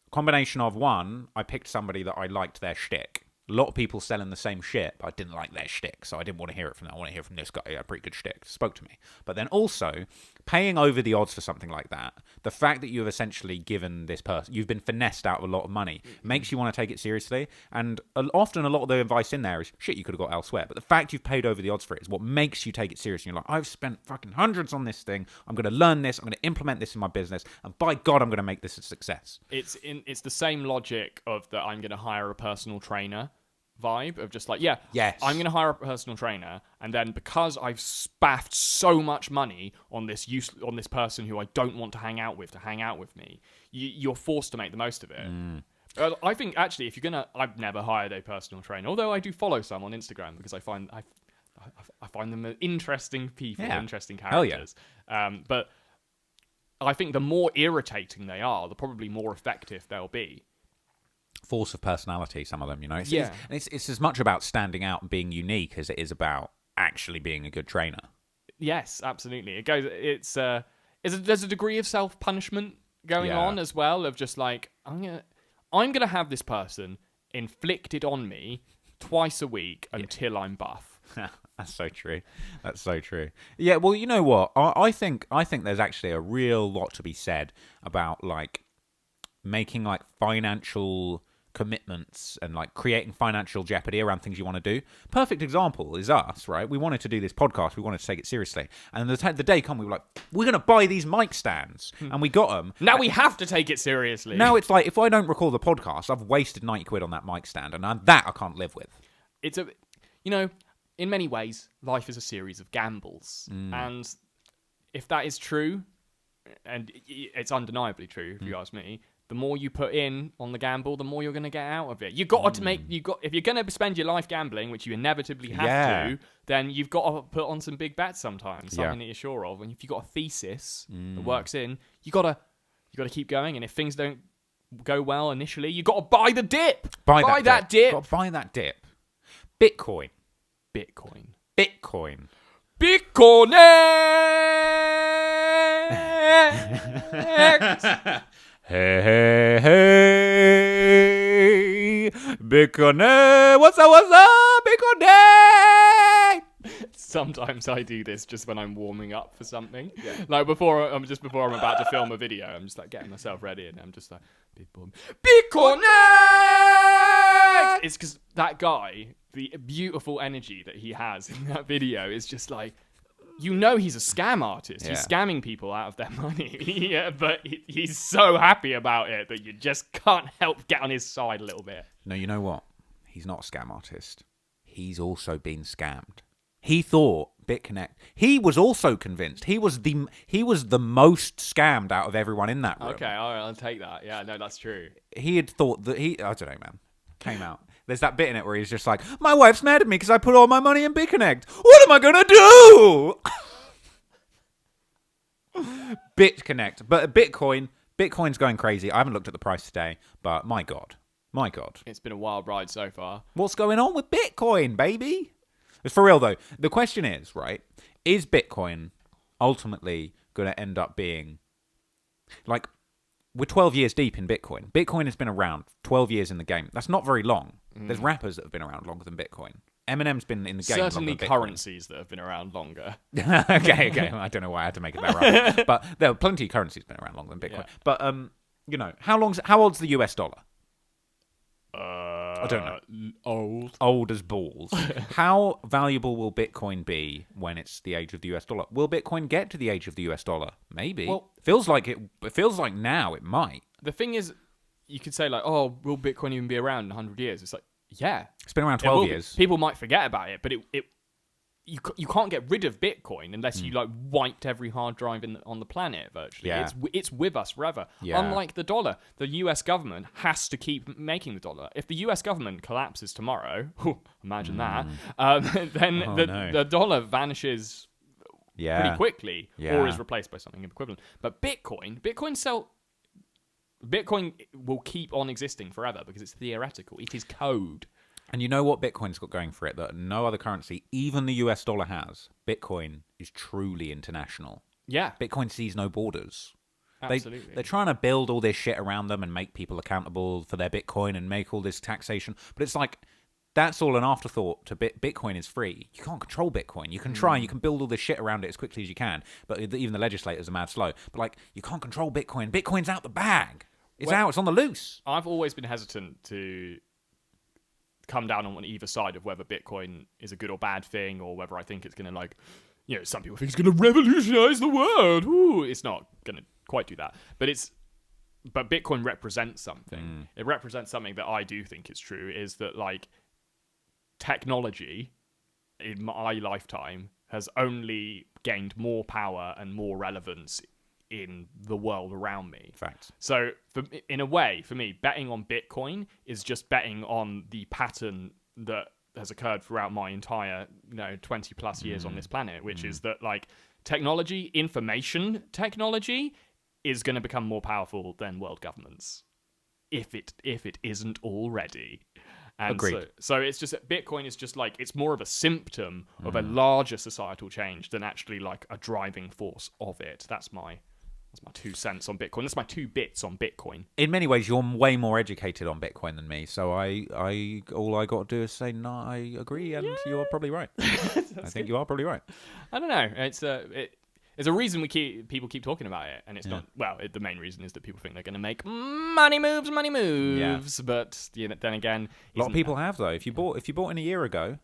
a combination of, one, I picked somebody that I liked their shtick. A lot of people selling the same shit, but I didn't like their shtick, so I didn't want to hear it from them. I want to hear from this guy. He had a pretty good shtick. Spoke to me. But then also, paying over the odds for something like that, the fact that you've essentially given this person, you've been finessed out of a lot of money, makes you want to take it seriously. And often a lot of the advice in there is, shit, you could have got elsewhere. But the fact you've paid over the odds for it is what makes you take it seriously. You're like, I've spent fucking hundreds on this thing. I'm going to learn this. I'm going to implement this in my business. And by God, I'm going to make this a success. It's the same logic of that I'm going to hire a personal trainer vibe of just like, yes, I'm going to hire a personal trainer, and then because I've spaffed so much money on this person who I don't want to hang out with me, you're forced to make the most of it. I think actually, if you're gonna, I've never hired a personal trainer, although I do follow some on Instagram because I find them interesting people, interesting characters. But I think the more irritating they are, the probably more effective they'll be. Force of personality, some of them, you know. It's as much about standing out and being unique as it is about actually being a good trainer. Yes, absolutely. There's a degree of self-punishment going on as well, of just like, I'm gonna have this person inflicted on me twice a week until I'm buff. That's so true. That's so true. Yeah, well, you know what? I think there's actually a real lot to be said about like making like financial commitments and like creating financial jeopardy around things you want to do. Perfect example is us, right? We wanted to do this podcast. We wanted to take it seriously. And the day come, we were like, we're going to buy these mic stands. And we got them. Now we have to take it seriously. Now it's like, if I don't record the podcast, I've wasted 90 quid on that mic stand. And that I can't live with. In many ways, life is a series of gambles. And if that is true, and it's undeniably true, if you ask me, the more you put in on the gamble, the more you're going to get out of it. If you're going to spend your life gambling, which you inevitably have to, then you've got to put on some big bets sometimes, something that you're sure of. And if you've got a thesis that works in, you got to keep going. And if things don't go well initially, you got to buy the dip. Buy that dip. Got to buy that dip. Bitcoin. Hey, hey, hey, Bitcoin, what's up, Bitcoin? Sometimes I do this just when I'm warming up for something. Like before I'm about to film a video, I'm just like getting myself ready, and I'm just like, Bitcoin. It's because that guy, the beautiful energy that he has in that video is just like, you know, he's a scam artist. He's scamming people out of their money. But he's so happy about it that you just can't help get on his side a little bit. No, you know what? He's not a scam artist. He's also been scammed. He thought BitConnect. He was also convinced. He was the most scammed out of everyone in that room. Okay, all right, I'll take that. Yeah, no, that's true. He had thought that I don't know, man. Came out. There's that bit in it where he's just like, my wife's mad at me because I put all my money in BitConnect. What am I going to do? BitConnect. But Bitcoin's going crazy. I haven't looked at the price today, but my God. It's been a wild ride so far. What's going on with Bitcoin, baby? It's for real, though. The question is, right, is Bitcoin ultimately going to end up being, like, we're 12 years deep in Bitcoin. Bitcoin has been around 12 years in the game. That's not very long. There's rappers that have been around longer than Bitcoin. Eminem's been in the game Certainly longer than Bitcoin. currencies that have been around longer. Okay. I don't know why I had to make it that right. But there are plenty of currencies been around longer than Bitcoin. Yeah. But, how old's the US dollar? I don't know. Old as balls. How valuable will Bitcoin be when it's the age of the US dollar? Will Bitcoin get to the age of the US dollar? Maybe. Well, it feels like now it might. The thing is, you could say like, oh, will Bitcoin even be around in 100 years? It's like, yeah. It's been around 12 years. People might forget about it, but you can't get rid of Bitcoin unless you like wiped every hard drive on the planet virtually. Yeah. It's with us forever. Yeah. Unlike the dollar, the US government has to keep making the dollar. If the US government collapses tomorrow, imagine that, then the dollar vanishes pretty quickly or is replaced by something equivalent. But Bitcoin will keep on existing forever because it's theoretical. It is code. And you know what Bitcoin's got going for it that no other currency, even the US dollar, has? Bitcoin is truly international. Yeah. Bitcoin sees no borders. Absolutely. They're trying to build all this shit around them and make people accountable for their Bitcoin and make all this taxation. But it's like, that's all an afterthought to Bitcoin is free. You can't control Bitcoin. You can try, you can build all this shit around it as quickly as you can, but even the legislators are mad slow. But like, you can't control Bitcoin. Bitcoin's out the bag. It's out. It's on the loose. I've always been hesitant to come down on either side of whether Bitcoin is a good or bad thing, or whether I think it's going to, like, you know, some people think it's going to revolutionize the world. Ooh, it's not going to quite do that. But Bitcoin represents something. It represents something that I do think is true, is that, like, technology in my lifetime has only gained more power and more relevance in the world around me. Facts. So, in a way, for me, betting on Bitcoin is just betting on the pattern that has occurred throughout my entire, 20 plus years on this planet, which is that, like, information technology is going to become more powerful than world governments, if it isn't already. And agreed. So it's just that Bitcoin is just like, it's more of a symptom of a larger societal change than actually like a driving force of it. That's my 2 cents on Bitcoin. That's my 2 bits on Bitcoin. In many ways, you're way more educated on Bitcoin than me. So all I got to do is say, no, I agree, and you are probably right. I think you are probably right. I don't know. It's a reason people keep talking about it, and it's not. Well, the main reason is that people think they're going to make money moves. Yeah. But then again, a lot of people have though. If you bought in a year ago,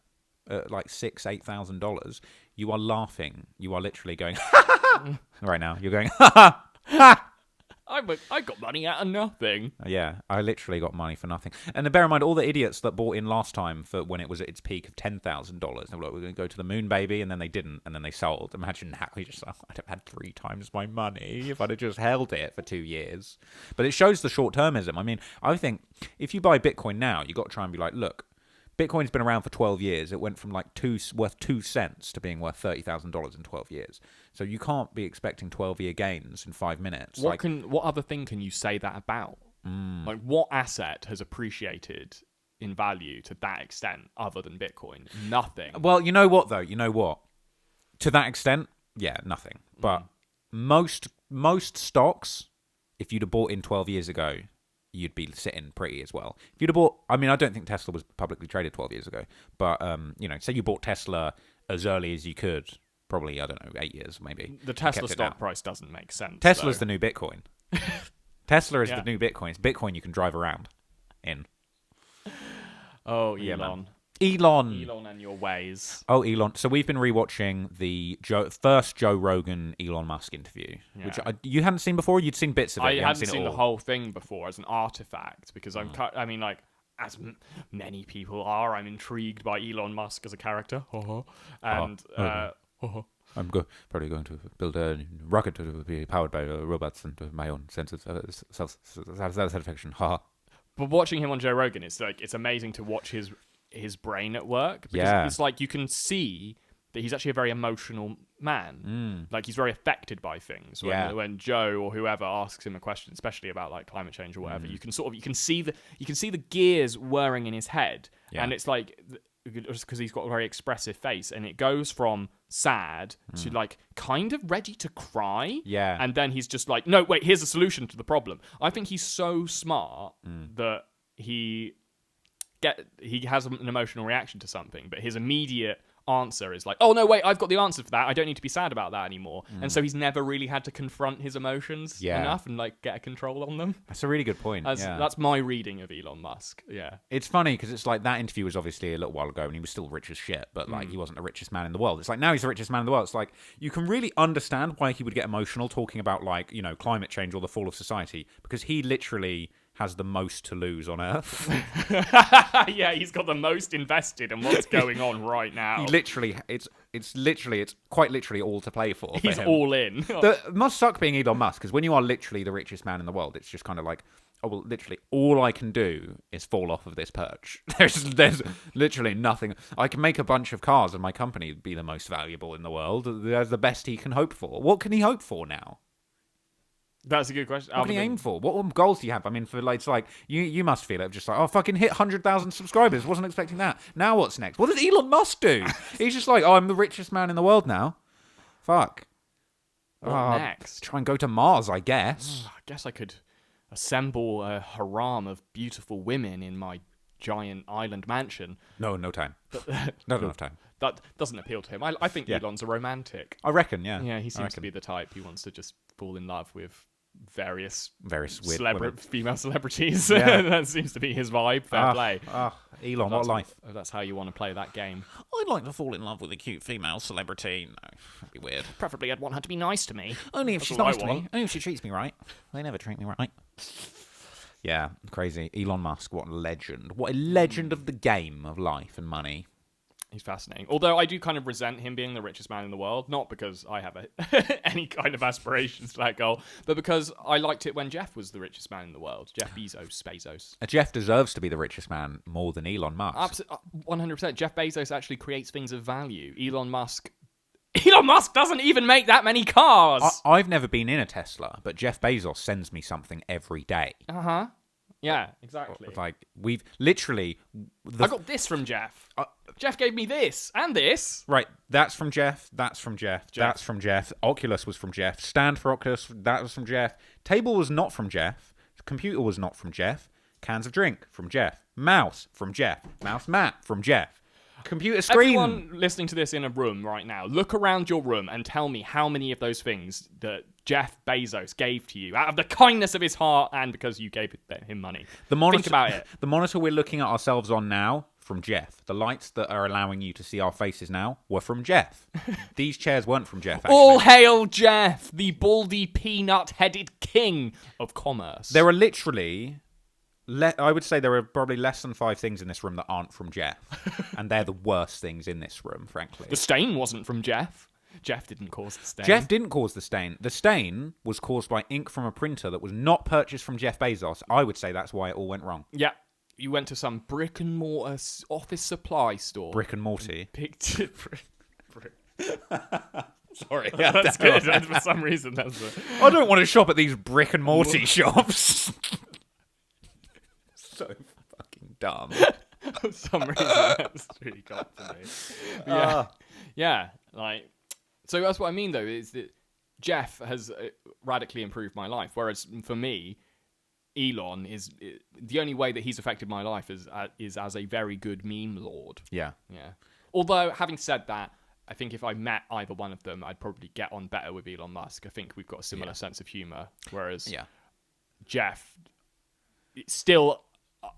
at like $6,000-$8,000, you are laughing. You are literally going right now. You're going ha ha. I got money out of nothing. Yeah, I literally got money for nothing. And bear in mind, all the idiots that bought in last time for when it was at its peak of $10,000, they were like, we're going to go to the moon, baby, and then they didn't, and then they sold. Imagine now, I'd have had 3 times my money if I'd have just held it for 2 years. But it shows the short-termism. I mean, I think if you buy Bitcoin now, you've got to try and be like, look, Bitcoin's been around for 12 years. It went from like worth 2 cents to being worth $30,000 in 12 years. So you can't be expecting 12-year gains in 5 minutes. What other thing can you say that about? Like, what asset has appreciated in value to that extent other than Bitcoin? Nothing. Well, you know what, though? You know what? To that extent, yeah, nothing. But most stocks, if you'd have bought in 12 years ago, you'd be sitting pretty as well. If you'd have bought, I mean, I don't think Tesla was publicly traded 12 years ago, but, say you bought Tesla as early as you could, probably, I don't know, 8 years maybe. The Tesla stock price doesn't make sense. Tesla's the new Bitcoin. Tesla is the new Bitcoin. It's Bitcoin you can drive around in. Oh, yeah, Elon. Elon and your ways. Oh, Elon. So we've been rewatching the first Joe Rogan Elon Musk interview, which you hadn't seen before. You'd seen bits of it. I hadn't seen the whole thing before as an artifact because as many people are, I'm intrigued by Elon Musk as a character. And I'm probably going to build a rocket to be powered by robots and my own sense of self-satisfaction. But watching him on Joe Rogan, it's amazing to watch his brain at work. Because it's like you can see that he's actually a very emotional man. Like, he's very affected by things. When Joe or whoever asks him a question, especially about like climate change or whatever, you can see the gears whirring in his head, and it's like, because he's got a very expressive face, and it goes from sad to like kind of ready to cry, and then he's just like, no, wait, here's a solution to the problem. I think he's so smart that he has an emotional reaction to something, but his immediate answer is like, oh no, wait, I've got the answer for that. I don't need to be sad about that anymore. And so he's never really had to confront his emotions enough and like get a control on them. That's a really good point. That's my reading of Elon Musk. Yeah, it's funny because it's like that interview was obviously a little while ago and he was still rich as shit, but like he wasn't the richest man in the world. It's like now he's the richest man in the world. It's like you can really understand why he would get emotional talking about like, climate change or the fall of society, because he literally has the most to lose on Earth. Yeah, he's got the most invested in what's going on right now. He literally, it's quite literally all to play for. He's all in. It must suck being Elon Musk, because when you are literally the richest man in the world, it's just kind of like, oh, well, literally all I can do is fall off of this perch. There's literally nothing. I can make a bunch of cars and my company would be the most valuable in the world. That's the best he can hope for. What can he hope for now? That's a good question. What can he aim for? What goals do you have? I mean, it's like you must feel it. Just like, oh, fucking hit 100,000 subscribers. Wasn't expecting that. Now what's next? What does Elon Musk do? He's just like, oh, I'm the richest man in the world now. Fuck. What next? Try and go to Mars, I guess. I guess I could assemble a harem of beautiful women in my giant island mansion. No time. Not enough time. That doesn't appeal to him. I think Elon's a romantic. I reckon, yeah. Yeah, he seems to be the type who wants to just fall in love with various weird female celebrities. Yeah. That seems to be his vibe. Fair play. Elon, what life? That's how you want to play that game. I'd like to fall in love with a cute female celebrity. No, that'd be weird. Preferably, I'd want her to be nice to me. Only if she's nice to me. Only if she treats me right. They never treat me right. Yeah, crazy. Elon Musk, what a legend. What a legend of the game of life and money. He's fascinating. Although I do kind of resent him being the richest man in the world, not because I have any kind of aspirations to that goal, but because I liked it when Jeff was the richest man in the world. Jeff Bezos. Jeff deserves to be the richest man more than Elon Musk. Absolutely, 100%. Jeff Bezos actually creates things of value. Elon Musk doesn't even make that many cars. I've never been in a Tesla, but Jeff Bezos sends me something every day. Uh-huh. Yeah, exactly. Like, we've literally... I got this from Jeff. Jeff gave me this and this. Right, that's from Jeff. That's from Jeff. That's from Jeff. Oculus was from Jeff. Stand for Oculus, that was from Jeff. Table was not from Jeff. Computer was not from Jeff. Cans of drink from Jeff. Mouse from Jeff. Mouse mat from Jeff. Computer screen. Everyone listening to this in a room right now, look around your room and tell me how many of those things that Jeff Bezos gave to you out of the kindness of his heart and because you gave him money. Think about it. The monitor we're looking at ourselves on now, from Jeff. The lights that are allowing you to see our faces now were from Jeff. These chairs weren't from Jeff, actually. All hail Jeff, the baldy peanut-headed king of commerce. There are literally... I would say there are probably less than 5 things in this room that aren't from Jeff. And they're the worst things in this room, frankly. The stain wasn't from Jeff. Jeff didn't cause the stain. Jeff didn't cause the stain. The stain was caused by ink from a printer that was not purchased from Jeff Bezos. I would say that's why it all went wrong. Yeah. You went to some brick and mortar office supply store. Brick and Morty. Picked it. Sorry. That's good. For some reason, that's I don't want to shop at these brick and Morty shops. So fucking dumb. For some reason, that's really got to me. Yeah, like, so that's what I mean, though, is that Jeff has radically improved my life, whereas for me, Elon is the only way that he's affected my life is as a very good meme lord. Yeah. Although, having said that, I think if I met either one of them, I'd probably get on better with Elon Musk. I think we've got a similar sense of humor, whereas Jeff, it's still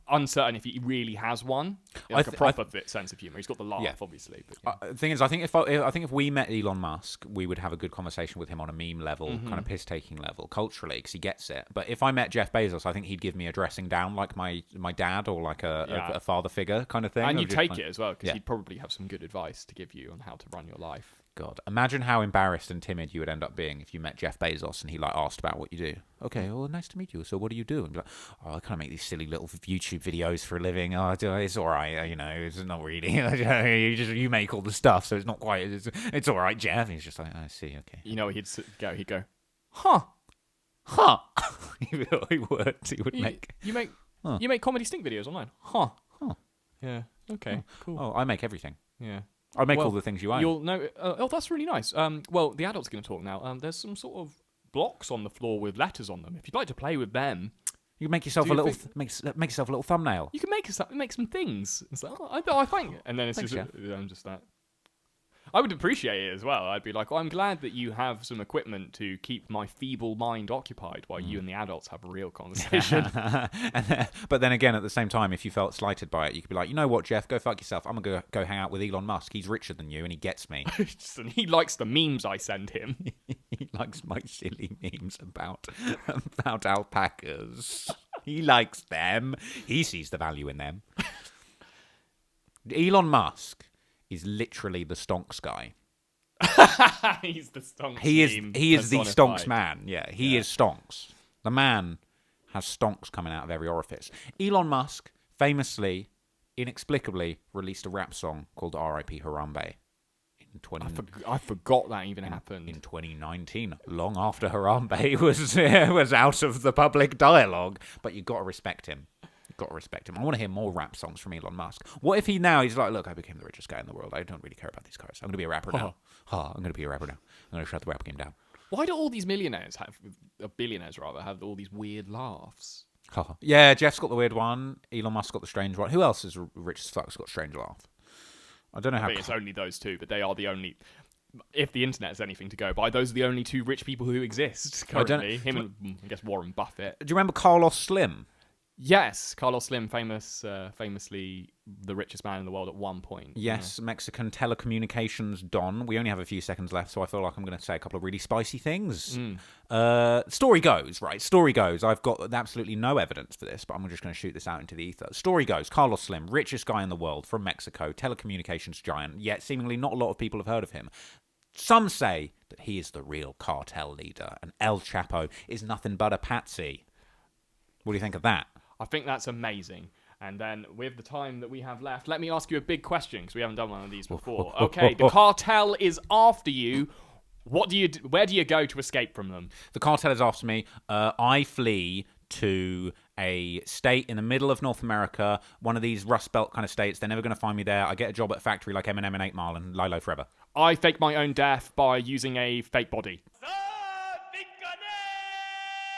uncertain if he really has one, like a proper sense of humor. He's got the laugh, obviously. But, the thing is, I think if we met Elon Musk, we would have a good conversation with him on a meme level, kind of piss-taking level, culturally, because he gets it. But if I met Jeff Bezos, I think he'd give me a dressing down like my dad or like a father figure kind of thing. And you'd take it as well, because he'd probably have some good advice to give you on how to run your life. God, imagine how embarrassed and timid you would end up being if you met Jeff Bezos and he asked about what you do. Okay, well, nice to meet you. So what do you do? And be like, I kind of make these silly little YouTube videos for a living. Oh, it's all right, it's not really. you make all the stuff, so it's not quite. It's all right, Jeff. And he's just like, I see, okay. He'd go, huh. He would make. You make comedy stink videos online, huh? Yeah. Okay. Cool. Oh, I make everything. Yeah. I make all the things you own. You'll know. That's really nice. Well, the adults are going to talk now. There's some sort of blocks on the floor with letters on them. If you'd like to play with them, you can make yourself make yourself a little thumbnail. You can make some things. It's like, I think, and then it's Thanks, I'm just that. I would appreciate it as well. I'd be like, I'm glad that you have some equipment to keep my feeble mind occupied while you and the adults have a real conversation. But then again, at the same time, if you felt slighted by it, you could be like, you know what, Jeff, go fuck yourself. I'm going to go hang out with Elon Musk. He's richer than you and he gets me. And he likes the memes I send him. He likes my silly memes about alpacas. He likes them. He sees the value in them. Elon Musk is literally the stonks guy. He's the stonks. He is the stonks man. Yeah, he is stonks. The man has stonks coming out of every orifice. Elon Musk famously, inexplicably, released a rap song called R.I.P. Harambe. I forgot that even happened. In 2019, long after Harambe was out of the public dialogue. But you've got to respect him. Got to respect him. I want to hear more rap songs from Elon Musk. What if he's like, look, I became the richest guy in the world. I don't really care about these cars. I'm going to be a rapper now. I'm going to be a rapper now. I'm going to shut the rap game down. Why do all these billionaires have all these weird laughs? Yeah, Jeff's got the weird one. Elon Musk's got the strange one. Who else is rich as fuck's got a strange laugh? I don't know how. I think it's only those two, but they are the only. If the internet is anything to go by, those are the only two rich people who exist currently. Him and I guess Warren Buffett. Do you remember Carlos Slim? Yes, Carlos Slim, famously the richest man in the world at one point. Yes, Mexican telecommunications don. We only have a few seconds left, so I feel like I'm going to say a couple of really spicy things. Story goes, I've got absolutely no evidence for this, but I'm just going to shoot this out into the ether. Story goes, Carlos Slim, richest guy in the world from Mexico, telecommunications giant, yet seemingly not a lot of people have heard of him. Some say that he is the real cartel leader, and El Chapo is nothing but a patsy. What do you think of that? I think that's amazing. And then with the time that we have left, let me ask you a big question, because we haven't done one of these before. Okay, the cartel is after you. Where do you go to escape from them? The cartel is after me. I flee to a state in the middle of North America, one of these Rust Belt kind of states. They're never going to find me there. I get a job at a factory like Eminem and 8 Mile and Lilo forever. I fake my own death by using a fake body.